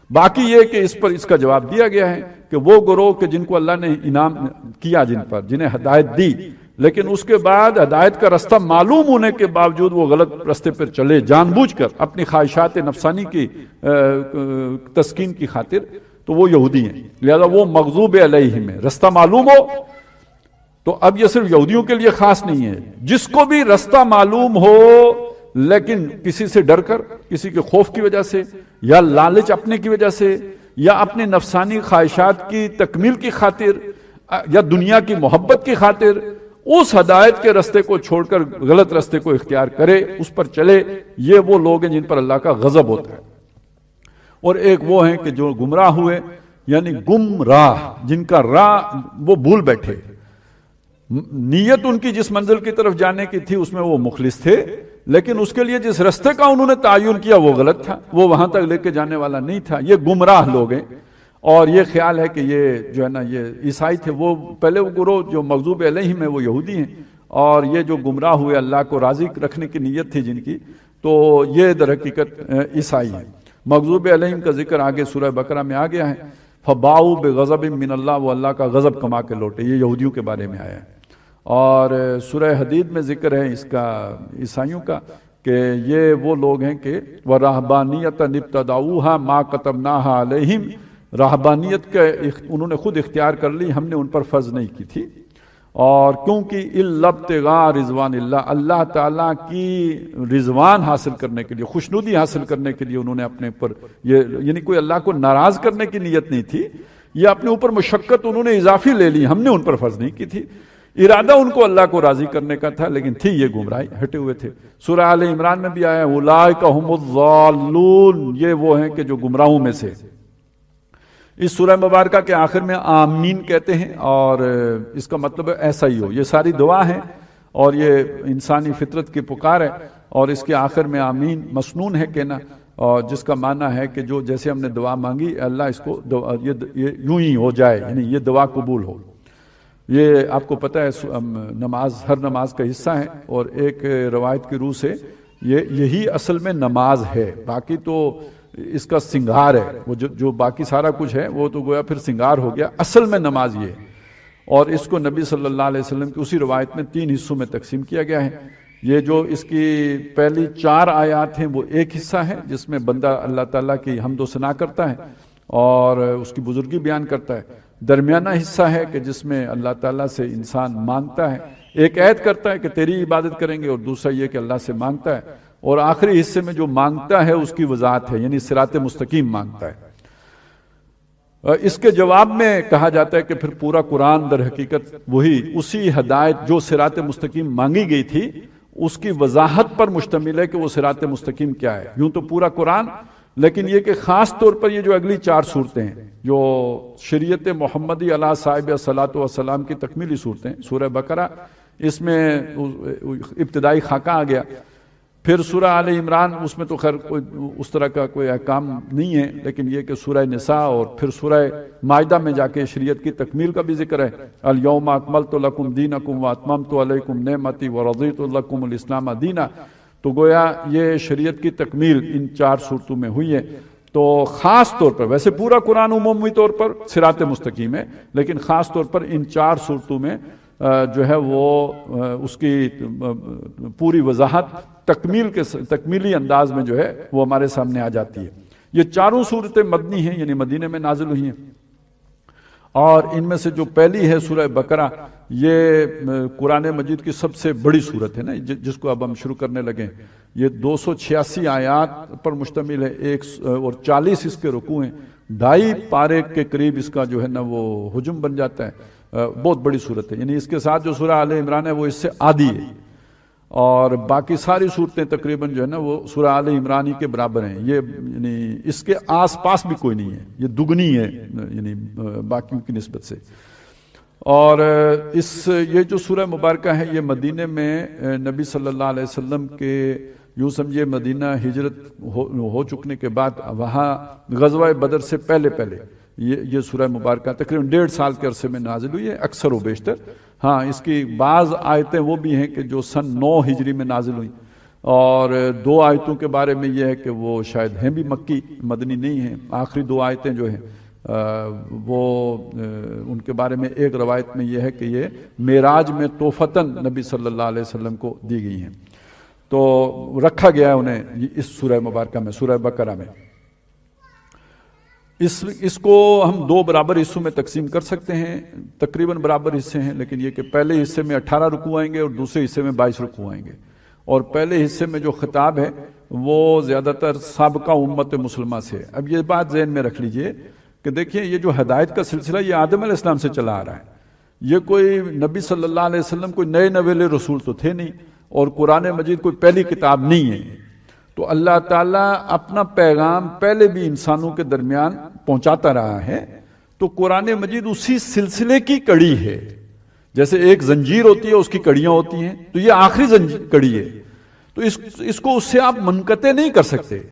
باقی یہ کہ اس پر اس کا جواب دیا گیا ہے کہ وہ گروہ کہ جن کو اللہ نے انعام کیا، جن پر جنہیں ہدایت دی، لیکن اس کے بعد ہدایت کا رستہ معلوم ہونے کے باوجود وہ غلط رستے پر چلے جان بوجھ کر اپنی خواہشات نفسانی کی تسکین کی خاطر، تو وہ یہودی ہیں۔ لہذا وہ مغضوب علیہم ہے، رستہ معلوم ہو تو اب یہ صرف یہودیوں کے لیے خاص نہیں ہے، جس کو بھی رستہ معلوم ہو لیکن کسی سے ڈر کر، کسی کے خوف کی وجہ سے، یا لالچ اپنے کی وجہ سے، یا اپنے نفسانی خواہشات کی تکمیل کی خاطر، یا دنیا کی محبت کی خاطر اس ہدایت کے رستے کو چھوڑ کر غلط رستے کو اختیار کرے، اس پر چلے، یہ وہ لوگ ہیں جن پر اللہ کا غضب ہوتا ہے۔ اور ایک وہ ہیں کہ جو گمراہ ہوئے، یعنی گمراہ، جن کا راہ وہ بھول بیٹھے، نیت ان کی جس منزل کی طرف جانے کی تھی اس میں وہ مخلص تھے، لیکن اس کے لیے جس رستے کا انہوں نے تعین کیا وہ غلط تھا، وہ وہاں تک لے کے جانے والا نہیں تھا۔ یہ گمراہ لوگ ہیں، اور یہ خیال ہے کہ یہ جو ہے نا یہ عیسائی تھے، وہ پہلے وہ گروہ جو مغضوب علیہم ہے وہ یہودی ہیں، اور یہ جو گمراہ ہوئے اللہ کو راضی رکھنے کی نیت تھی جن کی، تو یہ در حقیقت عیسائی ہیں۔ مغضوب علیہم کا ذکر آگے سورہ بقرہ میں آ گیا ہے، فباؤ بغضب من اللہ، وہ اللہ کا غضب کما کے لوٹے، یہ یہودیوں کے بارے میں آیا ہے۔ اور سورہ حدید میں ذکر ہے اس کا عیسائیوں کا کہ یہ وہ لوگ ہیں کہ وَرَهْبَانِيَةً ابْتَدَعُوهَا مَا كَتَبْنَاهَا عَلَيْهِمْ، رہبانیت کا انہوں نے خود اختیار کر لی، ہم نے ان پر فرض نہیں کی تھی، اور کیونکہ إِلَّا ابْتِغَاءَ رِضْوَانِ اللَّهِ، اللہ تعالیٰ کی رضوان حاصل کرنے کے لیے، خوشنودی حاصل کرنے کے لیے انہوں نے اپنے اوپر یہ، یعنی کوئی اللہ کو ناراض کرنے کی نیت نہیں تھی، یہ اپنے اوپر مشقت انہوں نے اضافی لے لی، ہم نے ان پر فرض نہیں کی تھی، ارادہ ان کو اللہ کو راضی کرنے کا تھا، لیکن تھی یہ گمراہی، ہٹے ہوئے تھے۔ سورہ آل عمران میں بھی آیا اولئک هم الضالون، یہ وہ ہیں کہ جو گمراہوں میں سے۔ اس سورہ مبارکہ کے آخر میں آمین کہتے ہیں، اور اس کا مطلب ایسا ہی ہو، یہ ساری دعا ہے اور یہ انسانی فطرت کی پکار ہے، اور اس کے آخر میں آمین مسنون ہے کہنا، اور جس کا معنی ہے کہ جو جیسے ہم نے دعا مانگی اللہ اس کو یہ یوں ہی ہو جائے، یعنی یہ دعا قبول ہو۔ یہ آپ کو پتہ ہے نماز ہر نماز کا حصہ ہے، اور ایک روایت کی روح سے یہی اصل میں نماز ہے، باقی تو اس کا سنگار ہے، وہ جو باقی سارا کچھ ہے وہ تو گویا پھر سنگار ہو گیا، اصل میں نماز یہ ہے۔ اور اس کو نبی صلی اللہ علیہ وسلم کی اسی روایت میں 3 حصوں میں تقسیم کیا گیا ہے۔ یہ جو اس کی پہلی 4 آیات ہیں وہ ایک حصہ ہے جس میں بندہ اللہ تعالیٰ کی حمد و ثنا کرتا ہے اور اس کی بزرگی بیان کرتا ہے، درمیانہ حصہ ہے کہ جس میں اللہ تعالیٰ سے انسان مانگتا ہے، ایک عہد کرتا ہے کہ تیری عبادت کریں گے، اور دوسرا یہ کہ اللہ سے مانگتا ہے، اور آخری حصے میں جو مانگتا ہے اس کی وضاحت ہے، یعنی صراط مستقیم مانگتا ہے۔ اس کے جواب میں کہا جاتا ہے کہ پھر پورا قرآن در حقیقت وہی اسی ہدایت جو صراط مستقیم مانگی گئی تھی اس کی وضاحت پر مشتمل ہے کہ وہ صراط مستقیم کیا ہے۔ یوں تو پورا قرآن، لیکن یہ کہ خاص طور پر یہ جو اگلی 4 صورتیں ہیں جو شریعت محمدی علیہ صاحب صلاۃ والسلام کی تکمیلی صورتیں، سورہ بقرہ اس میں ابتدائی خاکہ آ گیا، پھر سورہ آل عمران اس میں تو خیر کوئی اس طرح کا کوئی احکام نہیں ہے، لیکن یہ کہ سورہ نساء اور پھر سورہ مائدہ میں جا کے شریعت کی تکمیل کا بھی ذکر ہے، الیوم اکملت لکم دینکم واتممت علیکم نعمتی ورضیت لکم الاسلام دینا۔ تو گویا یہ شریعت کی تکمیل ان 4 صورتوں میں ہوئی ہے۔ تو خاص طور پر ویسے پورا قرآن عمومی طور پر صراط مستقیم ہے، لیکن خاص طور پر ان 4 صورتوں میں جو ہے وہ اس کی پوری وضاحت تکمیلی انداز میں جو ہے وہ ہمارے سامنے آ جاتی ہے۔ یہ 4 صورتیں مدنی ہیں، یعنی مدینے میں نازل ہوئی ہیں، اور ان میں سے جو پہلی ہے سورہ بقرہ، یہ قرآن مجید کی سب سے بڑی صورت ہے نا، جس کو اب ہم شروع کرنے لگے۔ یہ 286 آیات پر مشتمل ہے، اور 40 اس کے رکوع ہیں، 2.5 پارے کے قریب اس کا جو ہے نا وہ حجم بن جاتا ہے، بہت بڑی صورت ہے۔ یعنی اس کے ساتھ جو سورہ آل عمران ہے وہ اس سے آدھی ہے، اور باقی ساری صورتیں تقریباً جو ہے نا وہ سورہ آل عمرانی کے برابر ہیں، یہ یعنی اس کے آس پاس بھی کوئی نہیں ہے، یہ دگنی ہے یعنی باقیوں کی نسبت سے۔ اور یہ جو سورہ مبارکہ ہے یہ مدینے میں نبی صلی اللہ علیہ وسلم کے یوں سمجھے مدینہ ہجرت ہو چکنے کے بعد وہاں غزوہ بدر سے پہلے یہ سورہ مبارکہ تقریباً 1.5 سال کے عرصے میں نازل ہوئی ہے، اکثر و بیشتر۔ ہاں اس کی بعض آیتیں وہ بھی ہیں کہ جو سن 9 ہجری میں نازل ہوئیں، اور 2 آیتوں کے بارے میں یہ ہے کہ وہ شاید ہیں بھی مکی، مدنی نہیں ہیں۔ آخری 2 آیتیں جو ہیں وہ ان کے بارے میں ایک روایت میں یہ ہے کہ یہ معراج میں توفتاً نبی صلی اللہ علیہ وسلم کو دی گئی ہیں، تو رکھا گیا ہے انہیں اس سورہ مبارکہ میں، سورہ بقرہ میں۔ اس کو ہم 2 برابر حصوں میں تقسیم کر سکتے ہیں، تقریباً برابر حصے ہیں، لیکن یہ کہ پہلے حصے میں 18 رکوع آئیں گے اور دوسرے حصے میں 22 رکوع آئیں گے، اور پہلے حصے میں جو خطاب ہے وہ زیادہ تر سابقہ امت مسلمہ سے ہے۔ اب یہ بات ذہن میں رکھ لیجئے کہ دیکھیں یہ جو ہدایت کا سلسلہ یہ آدم علیہ السلام سے چلا آ رہا ہے، یہ کوئی نبی صلی اللہ علیہ وسلم کوئی نئے نویلے رسول تو تھے نہیں، اور قرآن مجید کوئی پہلی کتاب نہیں ہے، تو اللہ تعالیٰ اپنا پیغام پہلے بھی انسانوں کے درمیان پہنچاتا رہا ہے، تو قرآن مجید اسی سلسلے کی کڑی ہے، جیسے ایک زنجیر ہوتی ہے اس کی کڑیاں ہوتی ہیں، تو یہ آخری کڑی ہے، تو اس کو اس سے آپ منقطع نہیں کر سکتے۔